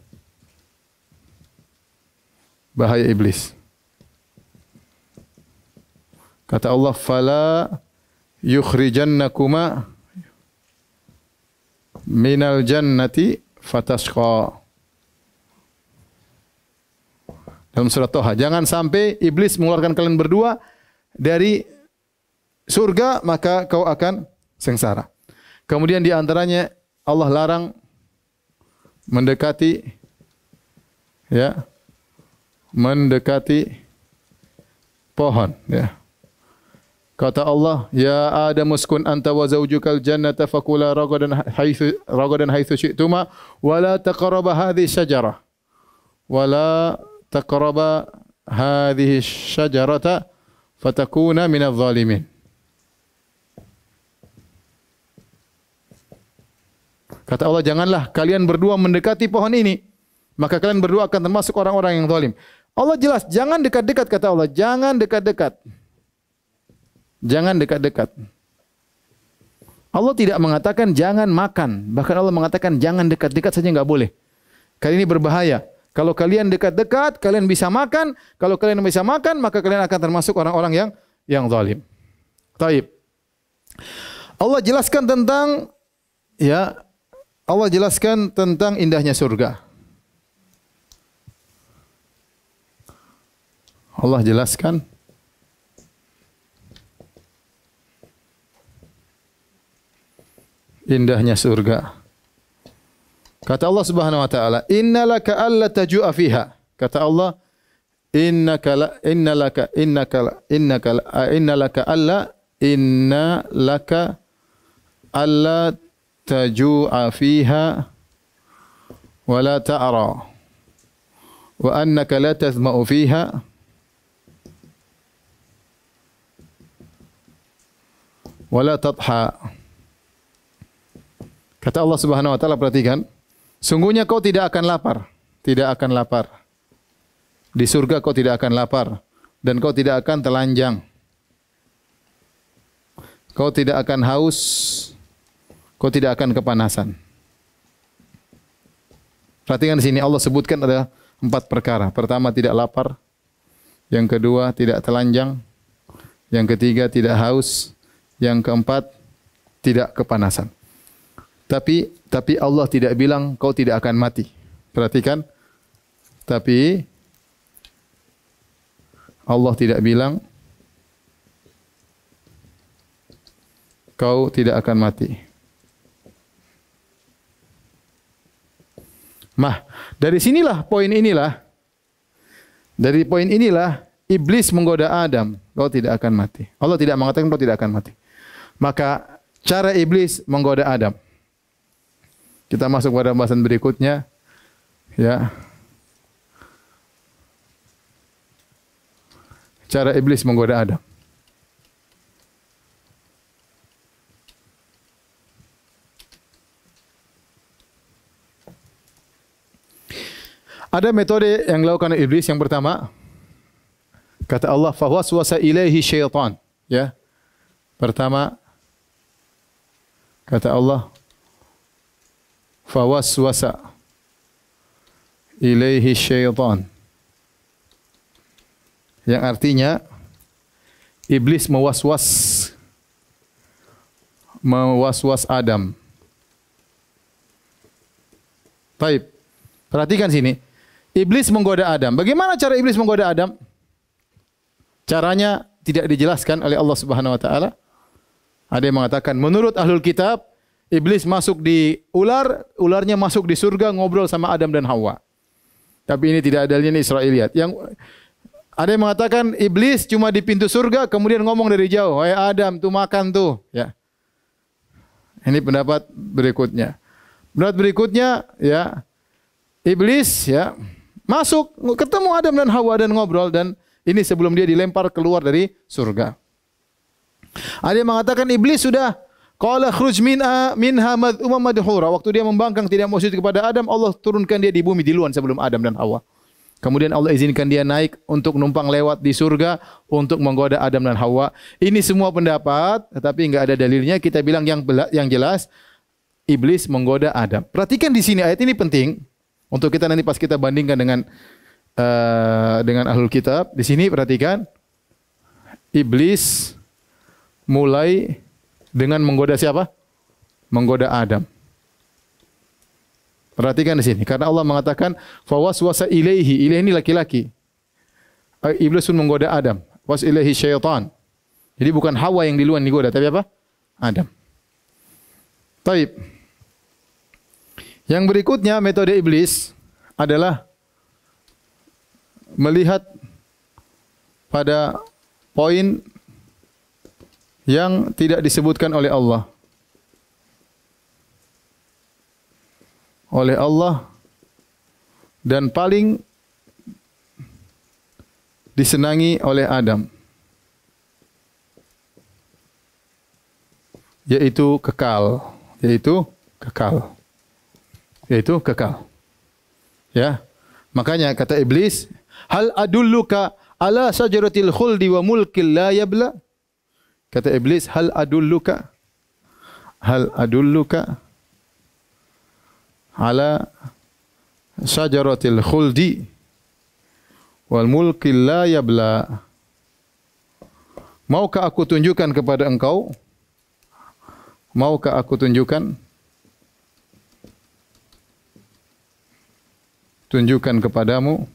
Bahaya iblis. Kata Allah, "Fala yukhrijannakuma minal jannati fatashqa." Dalam surat Toha, jangan sampai iblis mengeluarkan kalian berdua dari surga, maka kau akan sengsara. Kemudian di antaranya Allah larang mendekati pohon, ya. Kata Allah, "Ya Adam uskun anta wa zawjukal jannata fakula ragadan haitsu syi'tuma wa la taqraba hadhihi syajarah wa la taqraba hadhihi syajarata fatakuna minadh dhalimin." Kata Allah, janganlah kalian berdua mendekati pohon ini, maka kalian berdua akan termasuk orang-orang yang zalim. Allah jelas, jangan dekat-dekat, kata Allah, jangan dekat-dekat. Jangan dekat-dekat. Allah tidak mengatakan jangan makan. Bahkan Allah mengatakan jangan dekat-dekat saja enggak boleh. Kali ini berbahaya. Kalau kalian dekat-dekat, kalian bisa makan. Kalau kalian bisa makan, maka kalian akan termasuk orang-orang yang zalim. Taib. Allah jelaskan tentang Allah jelaskan tentang indahnya surga. Allah jelaskan indahnya surga. Kata Allah Subhanahu wa taala, "Innalaka alla tajua fiha." Kata Allah, innalaka alla tajua fiha wa la ta'ra wa annaka la tazma'u fiha wa la tadha. Kata Allah Subhanahu wa taala, perhatikan, sungguhnya kau tidak akan lapar, tidak akan lapar. Di surga kau tidak akan lapar dan kau tidak akan telanjang. Kau tidak akan haus, kau tidak akan kepanasan. Perhatikan di sini Allah sebutkan ada 4 perkara. Pertama, tidak lapar. Yang kedua, tidak telanjang. Yang ketiga, tidak haus. Yang keempat, tidak kepanasan. Tapi Allah tidak bilang kau tidak akan mati. Perhatikan. Tapi Allah tidak bilang kau tidak akan mati. Dari poin inilah iblis menggoda Adam, kau tidak akan mati. Allah tidak mengatakan kau tidak akan mati. Maka cara iblis menggoda Adam. Kita masuk pada pembahasan berikutnya, ya. Cara iblis menggoda Adam. Ada metode yang dilakukan oleh iblis. Yang pertama, kata Allah, "Fawaswasa ilaihi syaitan." Ya. Pertama, kata Allah, "Fawaswasa ilaihi syaitan." Yang artinya iblis mewaswas Adam. Baik. Perhatikan sini. Iblis menggoda Adam. Bagaimana cara iblis menggoda Adam? Caranya tidak dijelaskan oleh Allah Subhanahu wa taala. Ada yang mengatakan menurut ahlul kitab, iblis masuk di ularnya masuk di surga ngobrol sama Adam dan Hawa. Tapi ini tidak ada dalilnya, Israiliyat. Yang ada yang mengatakan iblis cuma di pintu surga kemudian ngomong dari jauh, "Wahai Adam, tuh makan tuh." Ya. Ini pendapat berikutnya. Berat berikutnya ya iblis ya masuk ketemu Adam dan Hawa dan ngobrol, dan ini sebelum dia dilempar keluar dari surga. Ada yang mengatakan iblis sudah qala khruj minha madhuma madhura. Waktu dia membangkang tidak mau sujud kepada Adam, Allah turunkan dia di bumi duluan sebelum Adam dan Hawa. Kemudian Allah izinkan dia naik untuk numpang lewat di surga untuk menggoda Adam dan Hawa. Ini semua pendapat, tetapi enggak ada dalilnya. Kita bilang yang jelas iblis menggoda Adam. Perhatikan di sini ayat ini penting untuk kita nanti pas kita bandingkan dengan ahlul kitab. Di sini perhatikan iblis mulai dengan menggoda siapa? Menggoda Adam. Perhatikan di sini, karena Allah mengatakan fawaswasa ilaihi. Ilaihi ini laki-laki. Iblis pun menggoda Adam. Was ilaihi syaitan. Jadi bukan Hawa yang duluan digoda, tapi apa? Adam. Taib. Yang berikutnya metode iblis adalah melihat pada poin yang tidak disebutkan oleh Allah. Oleh Allah dan paling disenangi oleh Adam, yaitu kekal. Ya. Makanya kata iblis, hal adulluka ala sajaratil khuldi wa mulkil la yabla. Kata iblis, hal adulluka ala sajaratil khuldi wal mulkil la yabla. Maukah aku tunjukkan kepada engkau? Maukah aku tunjukkan kepadamu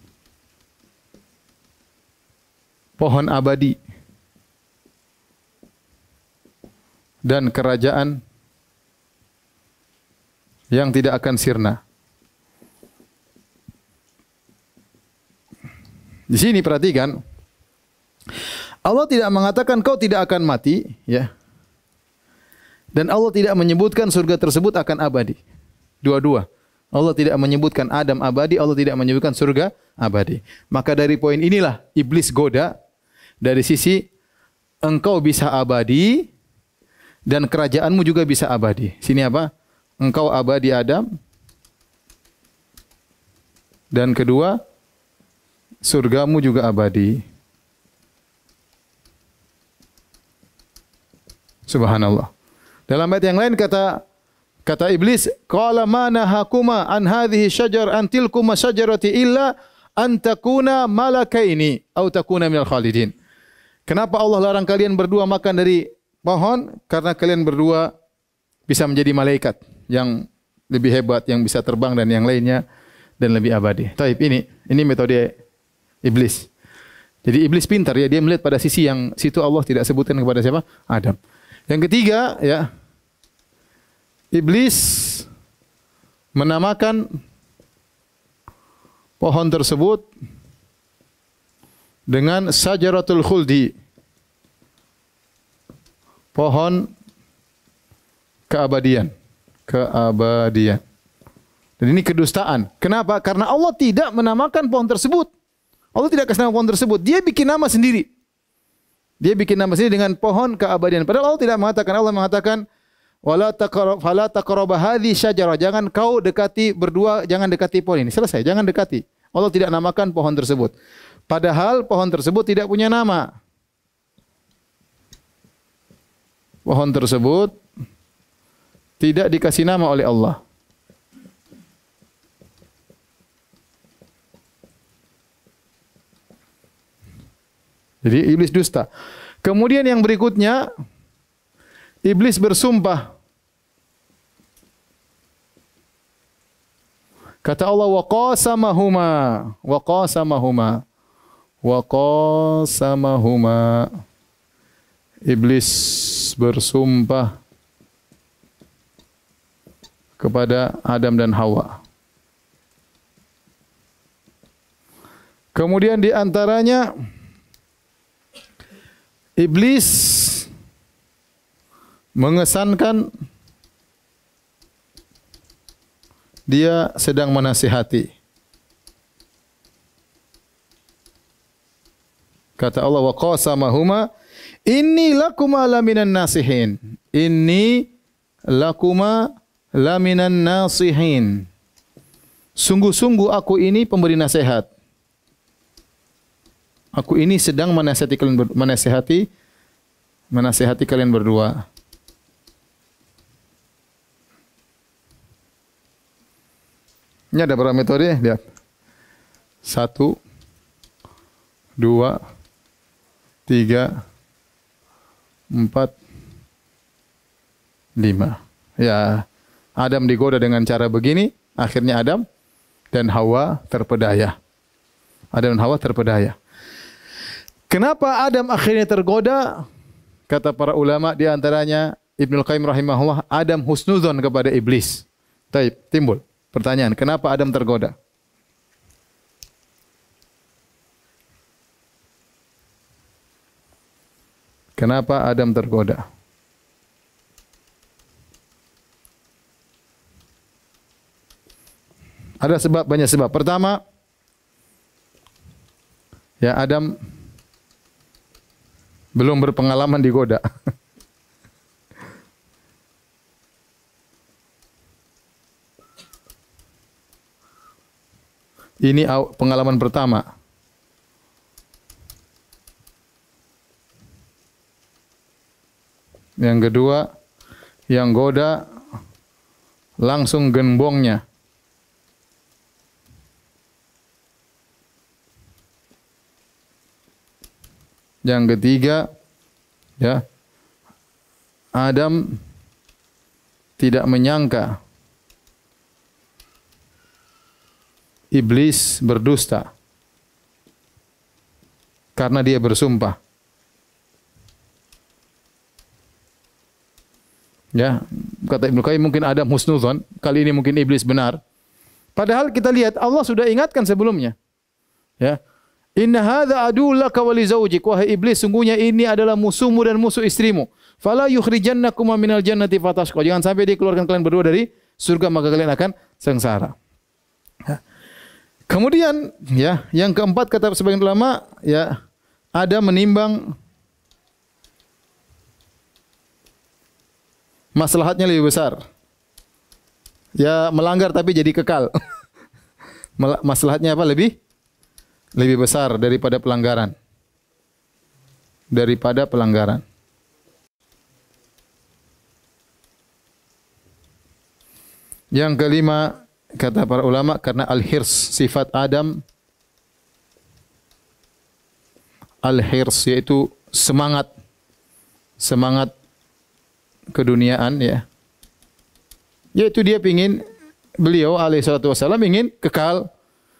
pohon abadi dan kerajaan yang tidak akan sirna. Di sini perhatikan, Allah tidak mengatakan kau tidak akan mati, ya. Dan Allah tidak menyebutkan surga tersebut akan abadi. Dua-dua. Allah tidak menyebutkan Adam abadi, Allah tidak menyebutkan surga abadi. Maka dari poin inilah iblis goda dari sisi engkau bisa abadi dan kerajaanmu juga bisa abadi. Sini apa? Engkau abadi Adam. Dan kedua, surgamu juga abadi. Subhanallah. Dalam ayat yang lain kata iblis, qala ma nahakuma an hadhihi syajar an tilkuma syajarati illa an takuna malakaini aw takuna minal khalidin. Kenapa Allah larang kalian berdua makan dari pohon? Karena kalian berdua bisa menjadi malaikat yang lebih hebat, yang bisa terbang dan yang lainnya dan lebih abadi. Taib, ini metode iblis. Jadi iblis pintar ya, dia melihat pada sisi yang situ Allah tidak sebutkan kepada siapa? Adam. Yang ketiga ya, iblis menamakan pohon tersebut dengan Sajaratul Khuldi, pohon keabadian. Dan ini kedustaan. Kenapa? Karena Allah tidak menamakan pohon tersebut. Allah tidak kasih nama pohon tersebut. Dia bikin nama sendiri. Dia bikin nama sendiri dengan pohon keabadian. Padahal Allah tidak mengatakan. Allah mengatakan, wala taqrabu hadhihi syajarah. Jangan kau dekati berdua, jangan dekati pohon ini. Selesai, jangan dekati. Allah tidak namakan pohon tersebut. Padahal pohon tersebut tidak punya nama. Pohon tersebut tidak dikasih nama oleh Allah. Jadi iblis dusta. Kemudian yang berikutnya, iblis bersumpah. Kata Allah, wa qasamahuma. Iblis bersumpah kepada Adam dan Hawa. Kemudian di antaranya iblis mengesankan dia sedang menasihati. Kata Allah, wa qasamahuma inni lakuma laminan nasihin. Inni lakuma laminan nasihin. Sungguh-sungguh aku ini pemberi nasihat. Aku ini sedang menasihati kalian berdua. Ini ada berapa metode? Lihat. 1, 2, 3, 4, 5. Ya, Adam digoda dengan cara begini, akhirnya Adam dan Hawa terpedaya. Adam dan Hawa terpedaya. Kenapa Adam akhirnya tergoda? Kata para ulama di antaranya Ibnu Qayyim rahimahullah, Adam husnudzon kepada iblis. Taib, timbul pertanyaan, kenapa Adam tergoda? Kenapa Adam tergoda? Ada sebab, banyak sebab. Pertama, ya Adam belum berpengalaman digoda. Ini pengalaman pertama. Yang kedua, yang goda langsung gembongnya. Yang ketiga, ya, Adam tidak menyangka iblis berdusta karena dia bersumpah. Ya, kata Ibnu Qayyim, mungkin Adam husnudzon, kali ini mungkin iblis benar. Padahal kita lihat Allah sudah ingatkan sebelumnya. Ya. Inna hadza adullaka wa li zaujik, wahai iblis, sungguhnya ini adalah musuhmu dan musuh istrimu. Fala yukhrijannakuma minal jannati fatashqa. Jangan sampai dia keluarkan kalian berdua dari surga, maka kalian akan sengsara. Ya. Kemudian, ya, yang keempat kata sebagian ulama, ya, Adam menimbang maslahatnya lebih besar. Ya, melanggar tapi jadi kekal. Maslahatnya apa? Lebih besar daripada pelanggaran. Daripada pelanggaran. Yang kelima, kata para ulama, karena al-hirs, sifat Adam, al-hirs yaitu semangat keduniaan, ya. Yaitu dia beliau alaihi salatu wasallam ingin kekal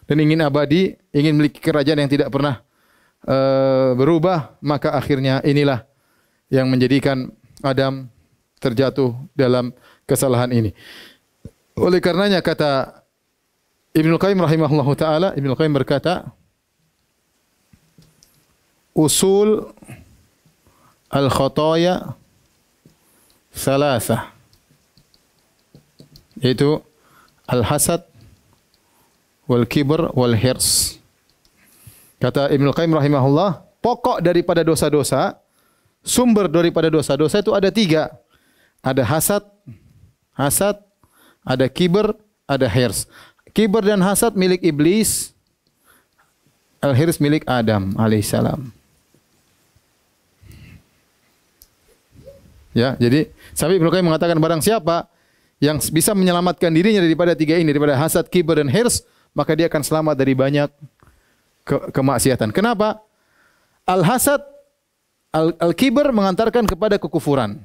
dan ingin abadi, ingin memiliki kerajaan yang tidak pernah berubah, maka akhirnya inilah yang menjadikan Adam terjatuh dalam kesalahan ini. Oleh karenanya kata Ibnu Qayyim rahimahullahu taala, Ibnu Qayyim berkata, usul al-khataya salasah, yaitu al-hasad, wal kibr, wal hirs. Kata Ibnu Qayyim rahimahullah, pokok daripada dosa-dosa, sumber daripada dosa-dosa itu ada 3. Ada hasad, ada kibr, ada hirs. Kibr dan hasad milik iblis, al-hirs milik Adam alaihissalam. Ya, jadi sampai Ibnu Qayyim mengatakan barang siapa yang bisa menyelamatkan dirinya daripada 3 ini, daripada hasad, kibr dan hirs, maka dia akan selamat dari banyak kemaksiatan. Kenapa? Al-hasad, al-kibr mengantarkan kepada kekufuran.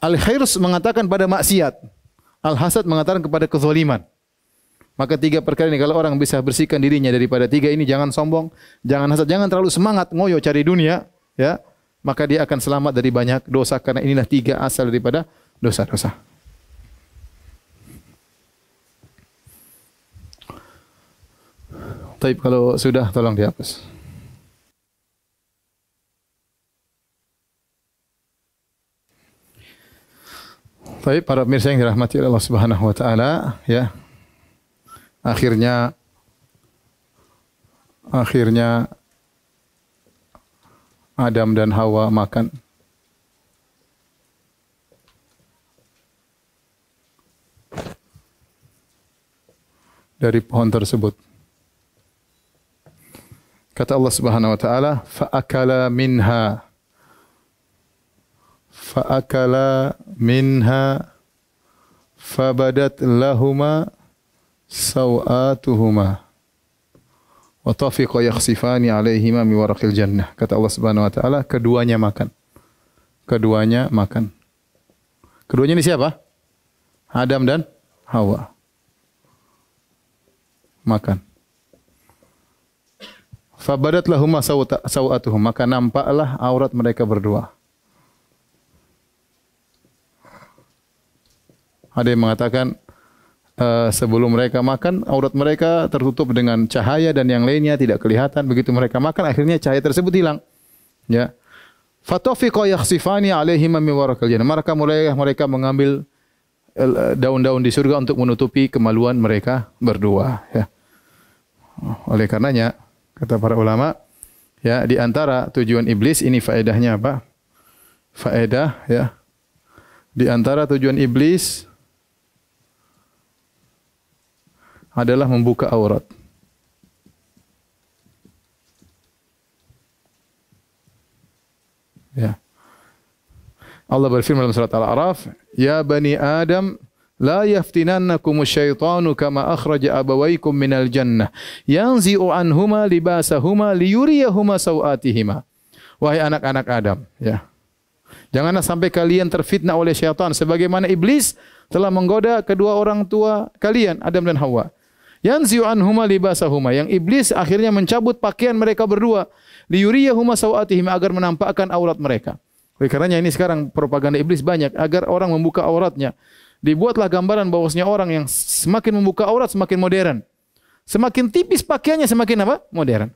Al-hirs mengatakan pada maksiat. Al-hasad mengatakan kepada kezaliman. Maka 3 perkara ini kalau orang bisa bersihkan dirinya daripada 3 ini, jangan sombong, jangan hasad, jangan terlalu semangat ngoyo cari dunia, ya, maka dia akan selamat dari banyak dosa, karena inilah 3 asal daripada dosa-dosa. Taib, kalau sudah tolong dihapus. Tapi para pemirsa yang dirahmati Allah Subhanahu wa taala, ya. Akhirnya Adam dan Hawa makan. Dari pohon tersebut. Kata Allah Subhanahu wa taala, fa'akala minha fabadat lahuma sawatuhuma wa tafiqa yakhsifani 'alaihima min waraqil jannah. Kata Allah Subhanahu wa taala, keduanya makan. Keduanya ini siapa? Adam dan Hawa. Makan. Fabadat lahuma sawatuhum, maka nampaklah aurat mereka berdua. Ada yang mengatakan sebelum mereka makan, aurat mereka tertutup dengan cahaya dan yang lainnya tidak kelihatan. Begitu mereka makan, akhirnya cahaya tersebut hilang. Ya. Fatafiqa yakhsifani 'alaihima min waraqil jannah. Maka mulai mereka mengambil daun-daun di surga untuk menutupi kemaluan mereka berdua. Ya. Oleh karenanya, kata para ulama, ya, di antara tujuan iblis ini faedahnya apa? Faedah, ya. Di antara tujuan iblis adalah membuka aurat. Ya. Allah berfirman dalam surat Al-A'raf, "Ya bani Adam, la yaftinannakum asyaitanu kama akhraja abawaykum minal jannah yanzi'u anhuma libasahuma liyuriyahuma sawatihima." Wahai anak-anak Adam, ya. Janganlah sampai kalian terfitnah oleh syaitan sebagaimana iblis telah menggoda kedua orang tua kalian, Adam dan Hawa. Yanzi'u anhuma libasahuma, yang iblis akhirnya mencabut pakaian mereka berdua, liyuriyahuma sawatihima, agar menampakkan aurat mereka. Oleh karenanya ini sekarang propaganda iblis banyak agar orang membuka auratnya. Dibuatlah gambaran bahwasanya orang yang semakin membuka aurat semakin modern. Semakin tipis pakaiannya semakin apa? Modern.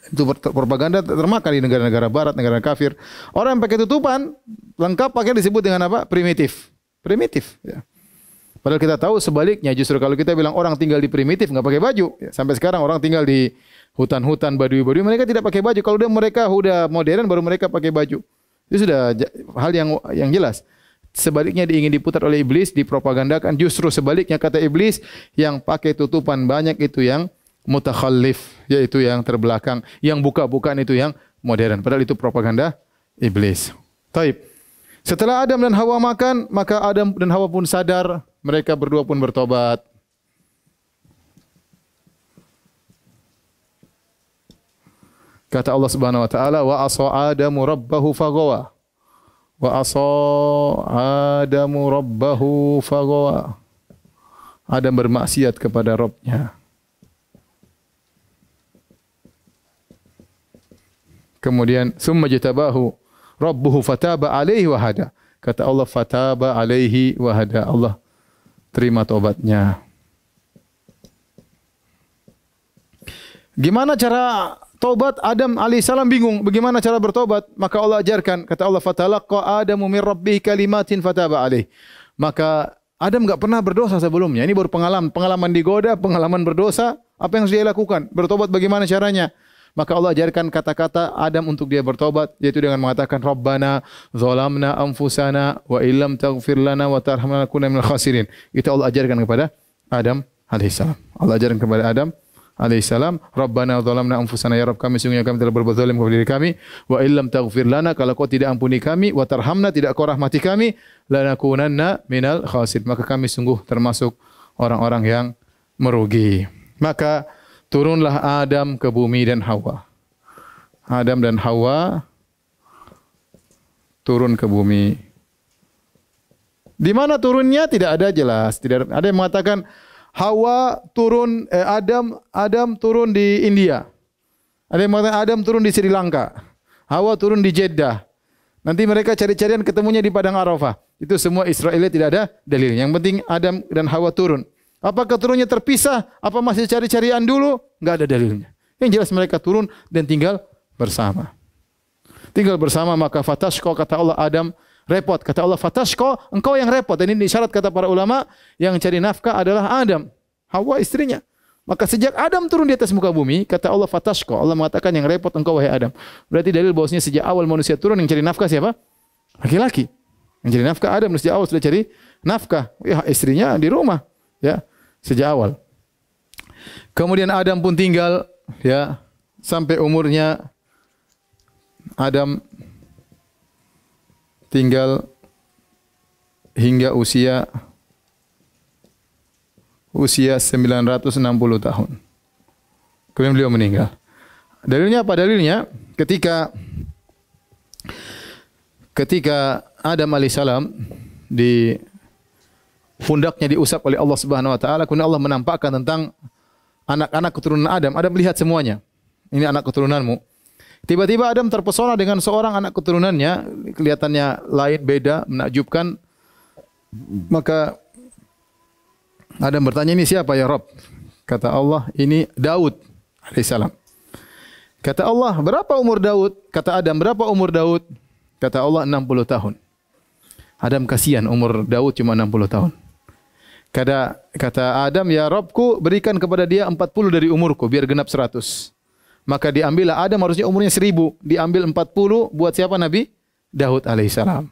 Itu propaganda termakan di negara-negara barat, negara kafir. Orang yang pakai tutupan lengkap pakaian disebut dengan apa? Primitif. Primitif. Ya. Padahal kita tahu sebaliknya, justru kalau kita bilang orang tinggal di primitif nggak pakai baju. Ya, sampai sekarang orang tinggal di hutan-hutan, badui-badui, mereka tidak pakai baju. Kalau mereka sudah modern baru mereka pakai baju. Itu sudah hal yang jelas. Sebaliknya ingin diputar oleh iblis, dipropagandakan. Justru sebaliknya, kata iblis, yang pakai tutupan banyak itu yang mutakhallif, yaitu yang terbelakang. Yang buka-bukaan itu yang modern. Padahal itu propaganda iblis. Taib. Setelah Adam dan Hawa makan, maka Adam dan Hawa pun sadar. Mereka berdua pun bertobat. Kata Allah Subhanahu wa taala, wa asa Adamu rabbahu faghawa. Wa asa Adamu rabbahu faghawa. Adam bermaksiat kepada Rabb-nya. Kemudian summa jatabahu rabbuhu fataba alaihi wa hada. Kata Allah, fataba alaihi wa hada. Allah terima taubatnya. Gimana cara taubat? Adam alaihissalam bingung bagaimana cara bertobat. Maka Allah ajarkan, kata Allah, fatalaqqa Adamu min rabbih kalimatin fataba alaih. Maka Adam enggak pernah berdosa sebelumnya. Ini baru pengalaman digoda, pengalaman berdosa. Apa yang harus dia lakukan? Bertobat bagaimana caranya? Maka Allah ajarkan kata-kata Adam untuk dia bertobat, yaitu dengan mengatakan, Rabbana zalamna anfusana wa illam taghfir lana wa tarhamna lanakunanna minal khasirin. Itu Allah ajarkan kepada Adam alaihissalam. Allah ajarkan kepada Adam alaihissalam, Rabbana zalamna anfusana, ya Rabb kami sungguhnya kami telah berbuat zalim kepada diri kami, wa illam taghfir lana, kalau kau tidak ampuni kami, wa tarhamna, tidak kau rahmati kami, lanakunanna minal khasirin, maka kami sungguh termasuk orang-orang yang merugi. Maka turunlah Adam ke bumi dan Hawa. Adam dan Hawa turun ke bumi. Di mana turunnya tidak ada jelas. Tidak ada yang mengatakan Hawa turun, Adam turun di India. Ada yang mengatakan Adam turun di Sri Lanka. Hawa turun di Jeddah. Nanti mereka cari-carian ketemunya di Padang Arafah. Itu semua Israiliyat, tidak ada dalil. Yang penting Adam dan Hawa turun. Apakah turunnya terpisah? Apa masih cari-carian dulu? Enggak ada dalilnya. Yang jelas mereka turun dan tinggal bersama. Tinggal bersama, maka fatashqa, kata Allah, Adam repot. Kata Allah, fatashqa, engkau yang repot. Dan ini isyarat kata para ulama, yang cari nafkah adalah Adam, Hawa istrinya. Maka sejak Adam turun di atas muka bumi, kata Allah, fatashqa, Allah mengatakan yang repot engkau wahai Adam. Berarti dalil bahwasanya sejak awal manusia turun yang cari nafkah siapa? Laki-laki. Yang cari nafkah Adam, sejak awal sudah cari nafkah. Ya, istrinya di rumah, ya, sejak awal. Kemudian Adam pun tinggal, ya, sampai umurnya Adam tinggal hingga usia 960 tahun. Kemudian beliau meninggal. Dalilnya apa? Dalilnya ketika Adam alaihissalam di pundaknya diusap oleh Allah Subhanahu wa taala, kemudian Allah menampakkan tentang anak-anak keturunan Adam. Adam melihat semuanya. Ini anak keturunanmu. Tiba-tiba Adam terpesona dengan seorang anak keturunannya, kelihatannya lain, beda, menakjubkan. Maka Adam bertanya, ini siapa ya Rabb? Kata Allah, ini Daud alaihissalam. Kata Allah, berapa umur Daud? Kata Adam, berapa umur Daud? Kata Allah, 60 tahun. Adam kasihan, umur Daud cuma 60 tahun. Kata Adam, ya Rabbku, berikan kepada dia 40 dari umurku, biar genap 100. Maka diambillah Adam, harusnya umurnya 1000. Diambil 40, buat siapa Nabi? Daud alaihissalam.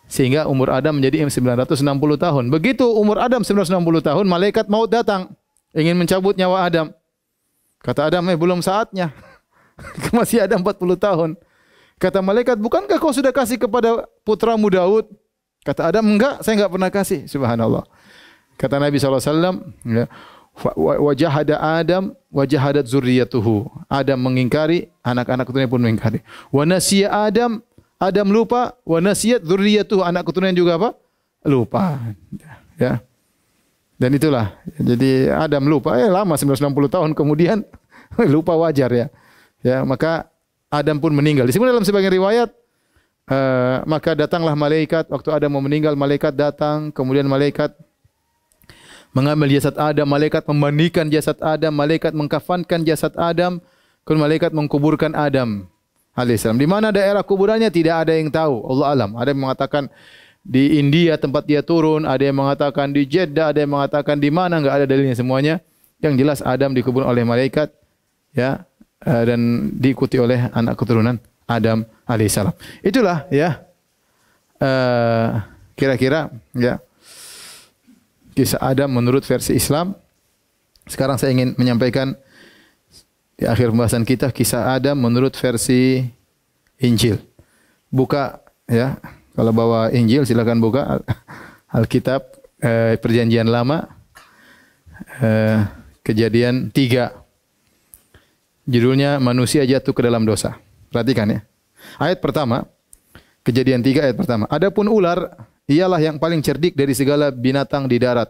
Sehingga umur Adam menjadi 960 tahun. Begitu umur Adam 960 tahun, malaikat maut datang, ingin mencabut nyawa Adam. Kata Adam, belum saatnya. Masih ada 40 tahun. Kata malaikat, bukankah kau sudah kasih kepada putramu Daud? Kata Adam, enggak, saya enggak pernah kasih. Subhanallah. Kata Nabi SAW, wajahada Adam, wajahadat zurriyatuhu. Adam mengingkari, anak-anak keturunannya pun mengingkari. Wa nasiya Adam lupa, wa nasiyat dzurriyyatuhu, anak keturunan juga apa? Lupa. Ya. Dan itulah. Jadi Adam lupa, lama 960 tahun kemudian lupa, wajar ya. Ya, maka Adam pun meninggal. Disebut dalam sebagian riwayat, maka datanglah malaikat, waktu Adam mau meninggal, malaikat datang, kemudian malaikat mengambil jasad Adam, malaikat memandikan jasad Adam, malaikat mengkafankan jasad Adam, kemudian malaikat mengkuburkan Adam alaihissalam. Di mana daerah kuburannya tidak ada yang tahu, Allah alam. Ada yang mengatakan di India tempat dia turun, ada yang mengatakan di Jeddah, ada yang mengatakan di mana, enggak ada dalilnya semuanya. Yang jelas Adam dikubur oleh malaikat, ya, dan diikuti oleh anak keturunan Adam alaihissalam. Itulah ya kira-kira ya kisah Adam menurut versi Islam. Sekarang saya ingin menyampaikan di akhir pembahasan kita kisah Adam menurut versi Injil. Buka ya, kalau bawa Injil silakan buka Alkitab Perjanjian Lama, Kejadian 3. Judulnya manusia jatuh ke dalam dosa. Perhatikan ya. Ayat pertama, Kejadian 3 ayat pertama. Adapun ular ialah yang paling cerdik dari segala binatang di darat.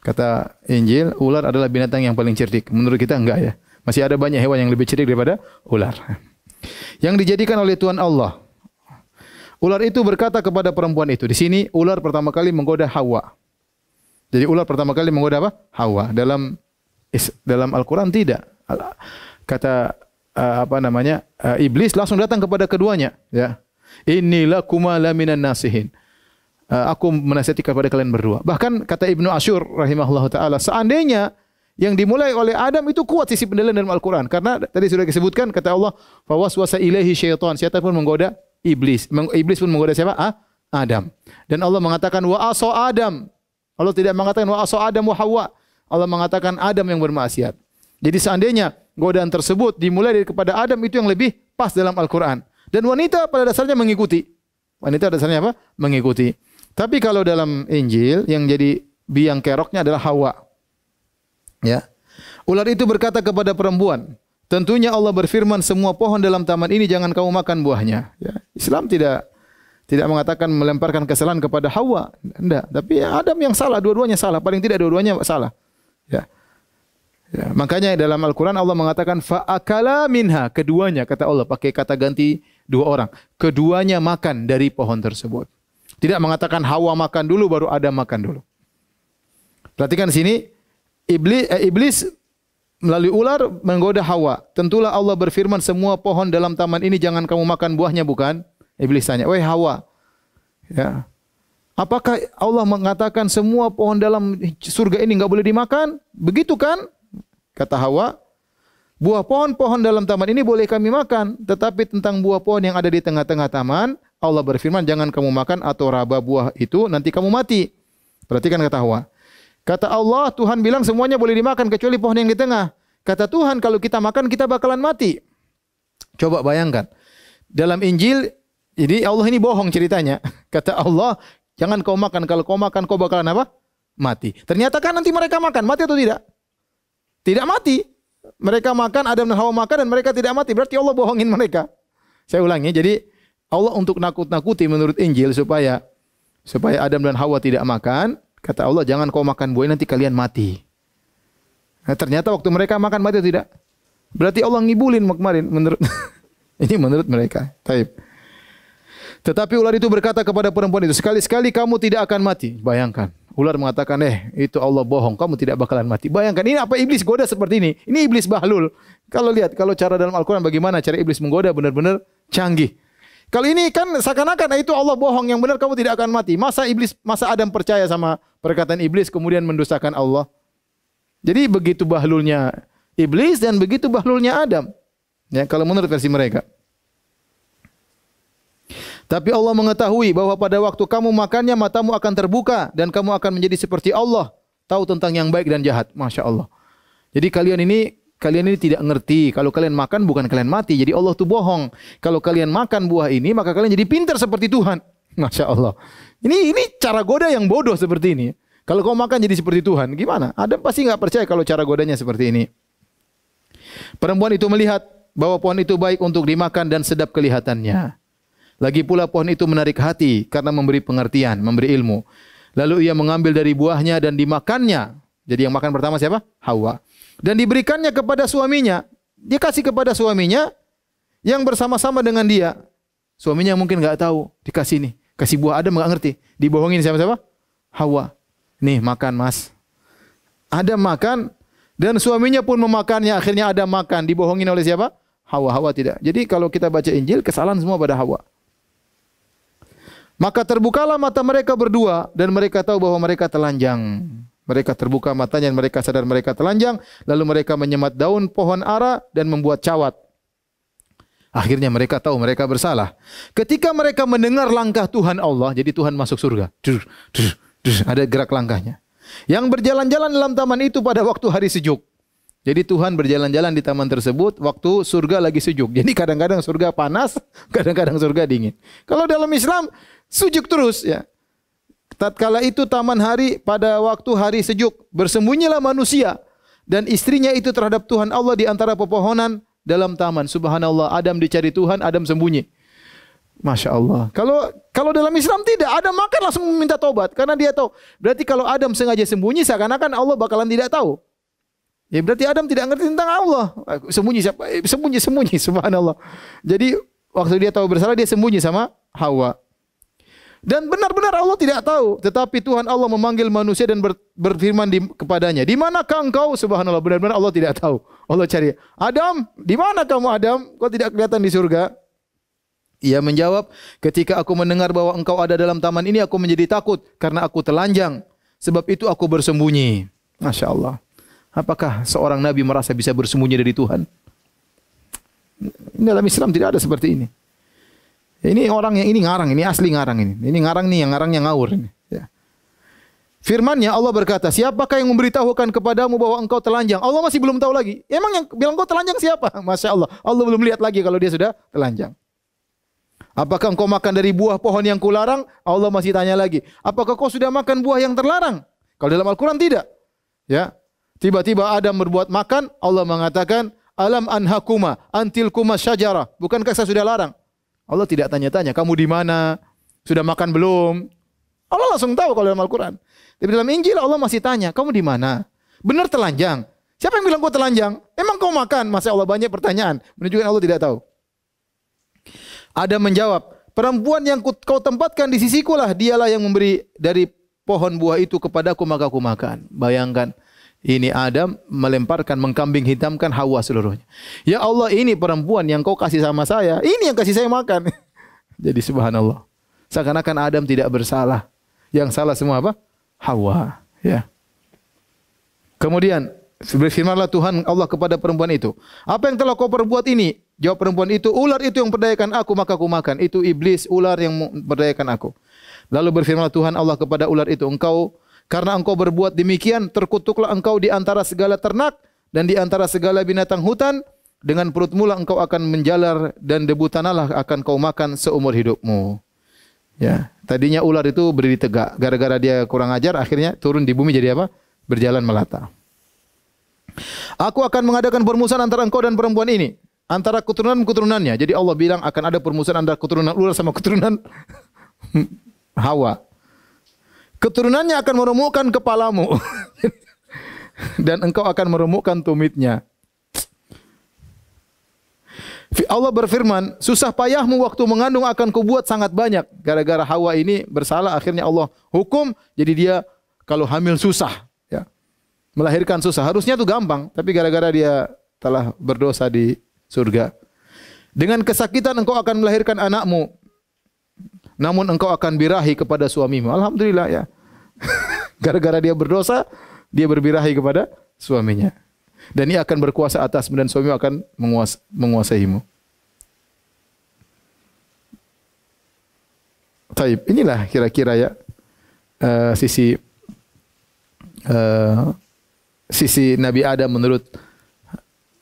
Kata Injil, ular adalah binatang yang paling cerdik. Menurut kita enggak ya. Masih ada banyak hewan yang lebih cerdik daripada ular. Yang dijadikan oleh Tuhan Allah. Ular itu berkata kepada perempuan itu. Di sini ular pertama kali menggoda Hawa. Jadi ular pertama kali menggoda apa? Hawa. Dalam Al-Quran tidak. Kata iblis langsung datang kepada keduanya. Ya. Inilah kuma laminan nasihin. Aku menasihati kepada kalian berdua. Bahkan kata Ibnu Asyur rahimahullah ta'ala, seandainya yang dimulai oleh Adam itu kuat sisi pendalilan dalam Al-Quran. Karena tadi sudah disebutkan, kata Allah, fawaswasa ilaihi syaitan. Syaitan pun menggoda iblis. Iblis pun menggoda siapa? Adam. Dan Allah mengatakan, wa aso Adam. Allah tidak mengatakan, wa aso Adam wa Hawa. Allah mengatakan Adam yang bermaksiat. Jadi seandainya godaan tersebut dimulai kepada Adam, itu yang lebih pas dalam Al-Quran. Dan wanita pada dasarnya mengikuti. Wanita dasarnya apa? Mengikuti. Tapi kalau dalam Injil, yang jadi biang keroknya adalah Hawa. Ya. Ular itu berkata kepada perempuan, tentunya Allah berfirman, semua pohon dalam taman ini jangan kamu makan buahnya. Ya. Islam tidak mengatakan melemparkan kesalahan kepada Hawa. Tidak. Tapi Adam yang salah, dua-duanya salah. Paling tidak dua-duanya salah. Ya. Ya. Makanya dalam Al-Quran Allah mengatakan, fa'akala minha. Keduanya, kata Allah, pakai kata ganti dua orang. Keduanya makan dari pohon tersebut. Tidak mengatakan Hawa makan dulu, baru Adam makan dulu. Perhatikan sini. Iblis melalui ular menggoda Hawa. Tentulah Allah berfirman, semua pohon dalam taman ini jangan kamu makan buahnya, bukan? Iblis tanya, wahai Hawa, Ya. Apakah Allah mengatakan semua pohon dalam surga ini enggak boleh dimakan? Begitu kan? Kata Hawa, buah pohon-pohon dalam taman ini boleh kami makan, tetapi tentang buah pohon yang ada di tengah-tengah taman, Allah berfirman, jangan kamu makan atau raba buah itu, nanti kamu mati. Perhatikan kata Hawa. Kata Allah, Tuhan bilang semuanya boleh dimakan kecuali pohon yang di tengah. Kata Tuhan, kalau kita makan kita bakalan mati. Coba bayangkan. Dalam Injil, jadi Allah ini bohong ceritanya. Kata Allah, jangan kau makan, kalau kau makan kau bakalan apa? Mati. Ternyata kan nanti mereka makan, mati atau tidak? Tidak mati. Mereka makan, Adam dan Hawa makan dan mereka tidak mati. Berarti Allah bohongin mereka. Saya ulangi, jadi Allah untuk nakut-nakuti menurut Injil supaya Adam dan Hawa tidak makan, kata Allah jangan kau makan buah nanti kalian mati. Nah, ternyata waktu mereka makan mati atau tidak? Berarti Allah ngibulin kemarin menurut ini menurut mereka. Taib. Tetapi ular itu berkata kepada perempuan itu, sekali-sekali kamu tidak akan mati. Bayangkan. Ular mengatakan, itu Allah bohong, kamu tidak bakalan mati. Bayangkan, ini apa iblis goda seperti ini? Ini iblis bahlul. Kalau lihat, kalau cara dalam Al-Quran bagaimana cara iblis menggoda benar-benar canggih. Kalau ini kan seakan-akan itu Allah bohong, yang benar kamu tidak akan mati. Masa Adam percaya sama perkataan iblis kemudian mendustakan Allah? Jadi begitu bahlulnya iblis dan begitu bahlulnya Adam. Ya, kalau menurut versi mereka. Tapi Allah mengetahui bahwa pada waktu kamu makannya matamu akan terbuka dan kamu akan menjadi seperti Allah, tahu tentang yang baik dan jahat. Masya Allah. Jadi kalian ini tidak ngerti. Kalau kalian makan bukan kalian mati. Jadi Allah itu bohong. Kalau kalian makan buah ini maka kalian jadi pintar seperti Tuhan. Masya Allah. Ini cara goda yang bodoh seperti ini. Kalau kau makan jadi seperti Tuhan, gimana? Adam pasti nggak percaya kalau cara godanya seperti ini. Perempuan itu melihat bahwa pohon itu baik untuk dimakan dan sedap kelihatannya. Lagi pula pohon itu menarik hati karena memberi pengertian, memberi ilmu. Lalu ia mengambil dari buahnya dan dimakannya. Jadi yang makan pertama siapa? Hawa. Dan diberikannya kepada suaminya. Dia kasih kepada suaminya yang bersama-sama dengan dia. Suaminya mungkin enggak tahu, dikasih nih. Kasih buah Adam enggak ngerti. Dibohongin sama siapa? Hawa. Nih makan mas. Adam makan dan suaminya pun memakannya. Akhirnya Adam makan. Dibohongin oleh siapa? Hawa. Hawa tidak. Jadi kalau kita baca Injil, kesalahan semua pada Hawa. Maka terbukalah mata mereka berdua dan mereka tahu bahwa mereka telanjang. Mereka terbuka matanya dan mereka sadar mereka telanjang. Lalu mereka menyemat daun pohon ara dan membuat cawat. Akhirnya mereka tahu mereka bersalah. Ketika mereka mendengar langkah Tuhan Allah, jadi Tuhan masuk surga. Ada gerak langkahnya. Yang berjalan-jalan dalam taman itu pada waktu hari sejuk. Jadi Tuhan berjalan-jalan di taman tersebut waktu surga lagi sejuk. Jadi kadang-kadang surga panas, kadang-kadang surga dingin. Kalau dalam Islam sejuk terus ya. Tatkala itu taman hari pada waktu hari sejuk, bersembunyilah manusia dan istrinya itu terhadap Tuhan Allah di antara pepohonan dalam taman. Subhanallah, Adam dicari Tuhan, Adam sembunyi. Masya Allah. Kalau dalam Islam tidak, Adam makan langsung meminta tobat karena dia tahu. Berarti kalau Adam sengaja sembunyi, seakan-akan Allah bakalan tidak tahu. Ya berarti Adam tidak ngerti tentang Allah. Sembunyi, subhanallah. Jadi waktu dia tahu bersalah, dia sembunyi sama Hawa. Dan benar-benar Allah tidak tahu. Tetapi Tuhan Allah memanggil manusia dan berfirman kepadanya. Di manakah engkau? Subhanallah, benar-benar Allah tidak tahu. Allah cari, Adam, di mana kamu Adam? Kau tidak kelihatan di surga? Ia menjawab, ketika aku mendengar bahwa engkau ada dalam taman ini, aku menjadi takut karena aku telanjang. Sebab itu aku bersembunyi. Masya Allah. Apakah seorang Nabi merasa bisa bersembunyi dari Tuhan? Dalam Islam tidak ada seperti ini. Ini orang yang ini ngarang, ini asli ngarang ini. Ini ngarang nih, yang ngarangnya ngawur ini. Ya. Firman-Nya Allah berkata, siapakah yang memberitahukan kepadamu bahwa engkau telanjang? Allah masih belum tahu lagi. Emang yang bilang engkau telanjang siapa? Masya Allah. Allah belum lihat lagi kalau dia sudah telanjang. Apakah engkau makan dari buah pohon yang kularang? Allah masih tanya lagi. Apakah kau sudah makan buah yang terlarang? Kalau dalam Al-Quran tidak. Ya. Tiba-tiba Adam berbuat makan, Allah mengatakan, alam anhakuma antilkuma syajara. Bukankah saya sudah larang? Allah tidak tanya-tanya, kamu di mana? Sudah makan belum? Allah langsung tahu kalau dalam Al-Quran. Tapi dalam Injil Allah masih tanya, kamu di mana? Benar telanjang? Siapa yang bilang kau telanjang? Emang kau makan? Masya Allah, banyak pertanyaan. Menunjukkan Allah tidak tahu. Adam menjawab, perempuan yang kau tempatkan di sisiku lah, dialah yang memberi dari pohon buah itu kepadaku, maka aku makan. Bayangkan. Ini Adam melemparkan, mengkambing hitamkan Hawa seluruhnya. Ya Allah, ini perempuan yang kau kasih sama saya, ini yang kasih saya makan. Jadi subhanallah. Seakan-akan Adam tidak bersalah. Yang salah semua apa? Hawa, ya. Kemudian berfirmanlah Tuhan Allah kepada perempuan itu, "Apa yang telah kau perbuat ini?" Jawab perempuan itu, "Ular itu yang memperdayakan aku, maka aku makan." Itu iblis, ular yang memperdayakan aku. Lalu berfirmanlah Tuhan Allah kepada ular itu, "Karena engkau berbuat demikian, terkutuklah engkau di antara segala ternak dan di antara segala binatang hutan. Dengan perutmu lah engkau akan menjalar dan debu tanahlah akan kau makan seumur hidupmu." Ya, tadinya ular itu berdiri tegak, gara-gara dia kurang ajar akhirnya turun di bumi jadi apa? Berjalan melata. "Aku akan mengadakan permusuhan antara engkau dan perempuan ini, antara keturunan-keturunannya." Jadi Allah bilang akan ada permusuhan antara keturunan ular sama keturunan Hawa. "Keturunannya akan meremukkan kepalamu dan engkau akan meremukkan tumitnya." Allah berfirman, "Susah payahmu waktu mengandung akan kubuat sangat banyak." Gara-gara Hawa ini bersalah, akhirnya Allah hukum, jadi dia kalau hamil susah, ya. Melahirkan susah. Harusnya itu gampang, tapi gara-gara dia telah berdosa di surga. "Dengan kesakitan engkau akan melahirkan anakmu, namun engkau akan birahi kepada suamimu." Alhamdulillah, ya. Gara-gara dia berdosa, dia berbirahi kepada suaminya. Dan ia akan berkuasa atasmu dan suamimu akan menguasaimu. Taib, inilah kira-kira ya sisi Nabi Adam menurut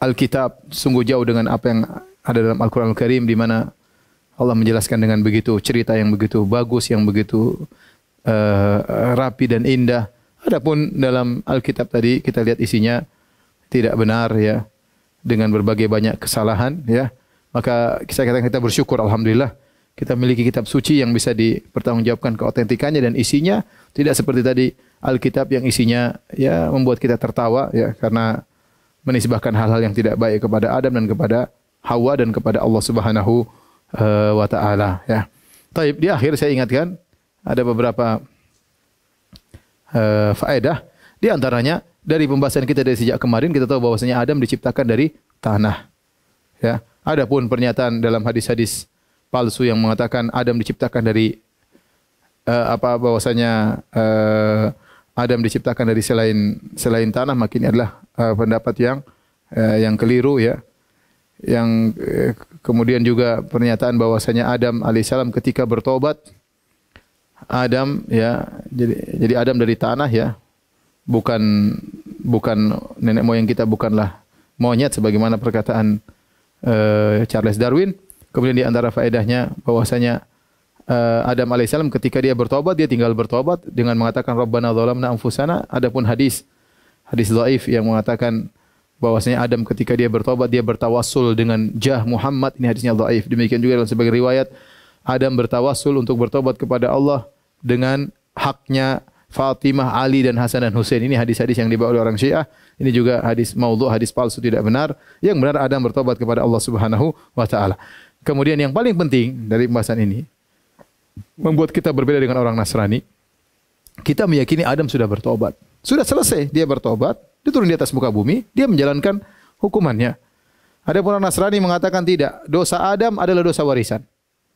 Alkitab, sungguh jauh dengan apa yang ada dalam Al-Quran Al-Karim, di mana Allah menjelaskan dengan begitu cerita yang begitu bagus, yang begitu rapi dan indah. Adapun dalam Alkitab tadi kita lihat isinya tidak benar, ya, dengan berbagai banyak kesalahan, ya. Maka kita bersyukur, alhamdulillah kita memiliki kitab suci yang bisa dipertanggungjawabkan keautentikannya dan isinya tidak seperti tadi Alkitab yang isinya ya membuat kita tertawa, ya, karena menisbahkan hal-hal yang tidak baik kepada Adam dan kepada Hawa dan kepada Allah Subhanahu wa taala, ya. Taib, di akhir saya ingatkan ada beberapa faedah, di antaranya dari pembahasan kita dari sejak kemarin kita tahu bahwasanya Adam diciptakan dari tanah, ya. Adapun pernyataan dalam hadis-hadis palsu yang mengatakan Adam diciptakan dari bahwasanya Adam diciptakan dari selain tanah, maka ini adalah pendapat yang keliru, ya. Yang kemudian juga pernyataan bahwasanya Adam alaihissalam ketika bertobat, Adam, ya, jadi Adam dari tanah, ya. Bukan nenek moyang kita bukanlah monyet sebagaimana perkataan Charles Darwin. Kemudian di antara faedahnya bahwasanya Adam alaihissalam ketika dia bertobat, dia tinggal bertobat dengan mengatakan Rabbana zalamna anfusana. Adapun hadis dhaif yang mengatakan bahwasanya Adam ketika dia bertobat dia bertawassul dengan jah Muhammad, ini hadisnya dhaif. Demikian juga dalam sebagai riwayat Adam bertawassul untuk bertobat kepada Allah dengan haknya Fatimah, Ali dan Hasan dan Husain. Ini hadis-hadis yang dibawa oleh orang Syiah. Ini juga hadis maudhu, hadis palsu, tidak benar. Yang benar Adam bertobat kepada Allah Subhanahu wa taala. Kemudian yang paling penting dari pembahasan ini membuat kita berbeda dengan orang Nasrani. Kita meyakini Adam sudah bertobat. Sudah selesai dia bertobat, dia turun di atas muka bumi, dia menjalankan hukumannya. Ada orang Nasrani mengatakan tidak, dosa Adam adalah dosa warisan.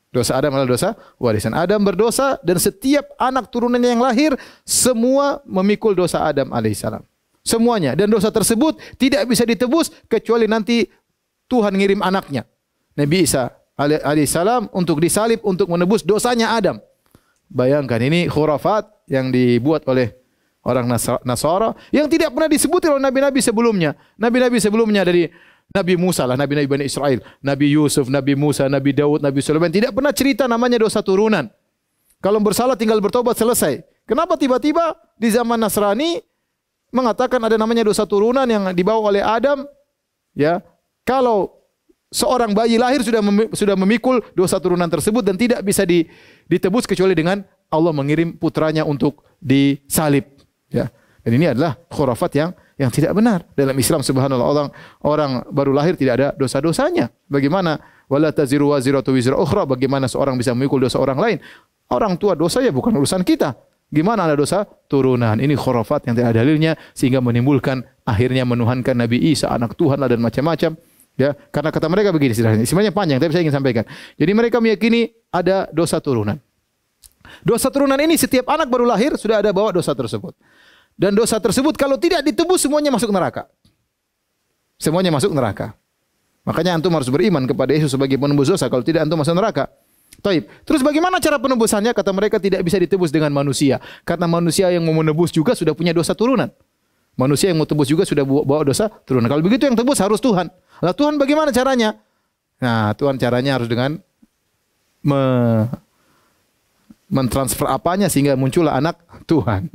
Dosa Adam adalah dosa warisan. Adam berdosa dan setiap anak turunannya yang lahir semua memikul dosa Adam alaihissalam. Semuanya. Dan dosa tersebut tidak bisa ditebus kecuali nanti Tuhan ngirim anaknya, Nabi Isa alaihissalam, untuk disalib untuk menebus dosanya Adam. Bayangkan, ini khurafat yang dibuat oleh orang Nasara yang tidak pernah disebut oleh nabi-nabi sebelumnya. Nabi-nabi sebelumnya dari Nabi Musa lah, nabi-nabi Bani Israel, Nabi Yusuf, Nabi Musa, Nabi Daud, Nabi Sulaiman, tidak pernah cerita namanya dosa turunan. Kalau bersalah tinggal bertobat selesai. Kenapa tiba-tiba di zaman Nasrani mengatakan ada namanya dosa turunan yang dibawa oleh Adam? Ya, kalau seorang bayi lahir sudah memikul dosa turunan tersebut dan tidak bisa ditebus kecuali dengan Allah mengirim putranya untuk disalib. Ya. Dan ini adalah khurafat yang tidak benar. Dalam Islam subhanallah orang baru lahir tidak ada dosa-dosanya. Bagaimana wala taziru waziratu wizra ukhra, bagaimana seorang bisa memikul dosa orang lain? Orang tua dosa ya bukan urusan kita. Gimana ada dosa turunan? Ini khurafat yang tidak ada dalilnya sehingga menimbulkan akhirnya menuhankan Nabi Isa anak Tuhan lah dan macam-macam. Ya, karena kata mereka begini, sebenarnya panjang tapi saya ingin sampaikan. Jadi mereka meyakini ada dosa turunan. Dosa turunan ini setiap anak baru lahir sudah ada bawa dosa tersebut. Dan dosa tersebut kalau tidak ditebus semuanya masuk neraka. Semuanya masuk neraka. Makanya antum harus beriman kepada Yesus sebagai penebus dosa. Kalau tidak antum masuk neraka. Taib. Terus bagaimana cara penebusannya? Kata mereka tidak bisa ditebus dengan manusia. Karena manusia yang mau menebus juga sudah punya dosa turunan. Manusia yang mau tebus juga sudah bawa dosa turunan. Kalau begitu yang tebus harus Tuhan. Lah Tuhan bagaimana caranya? Nah, Tuhan caranya harus dengan mentransfer apanya sehingga muncullah anak Tuhan.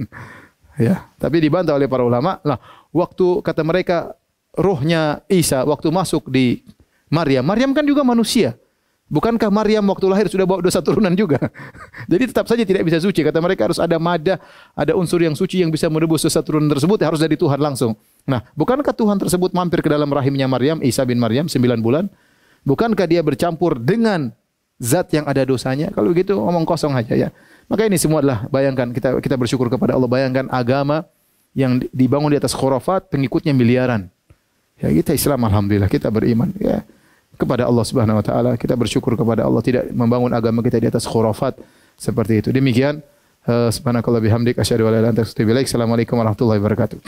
Ya, tapi dibantah oleh para ulama. Lah, waktu kata mereka rohnya Isa waktu masuk di Maryam, Maryam kan juga manusia. Bukankah Maryam waktu lahir sudah bawa dosa turunan juga? Jadi tetap saja tidak bisa suci. Kata mereka harus ada madah, ada unsur yang suci yang bisa menebus dosa turunan tersebut, harus dari Tuhan langsung. Nah, bukankah Tuhan tersebut mampir ke dalam rahimnya Maryam, Isa bin Maryam 9 bulan? Bukankah dia bercampur dengan zat yang ada dosanya? Kalau begitu omong kosong aja ya. Maka ini semua adalah, bayangkan kita bersyukur kepada Allah, bayangkan agama yang dibangun di atas khurafat, pengikutnya miliaran. Ya, kita Islam alhamdulillah, kita beriman ya kepada Allah Subhanahu wa taala. Kita bersyukur kepada Allah tidak membangun agama kita di atas khurafat seperti itu. Demikian subhanakallah bihamdik asyhadu an la ilaha illa anta astaghfiruka wa atubu ilaik. Assalamualaikum warahmatullahi wabarakatuh.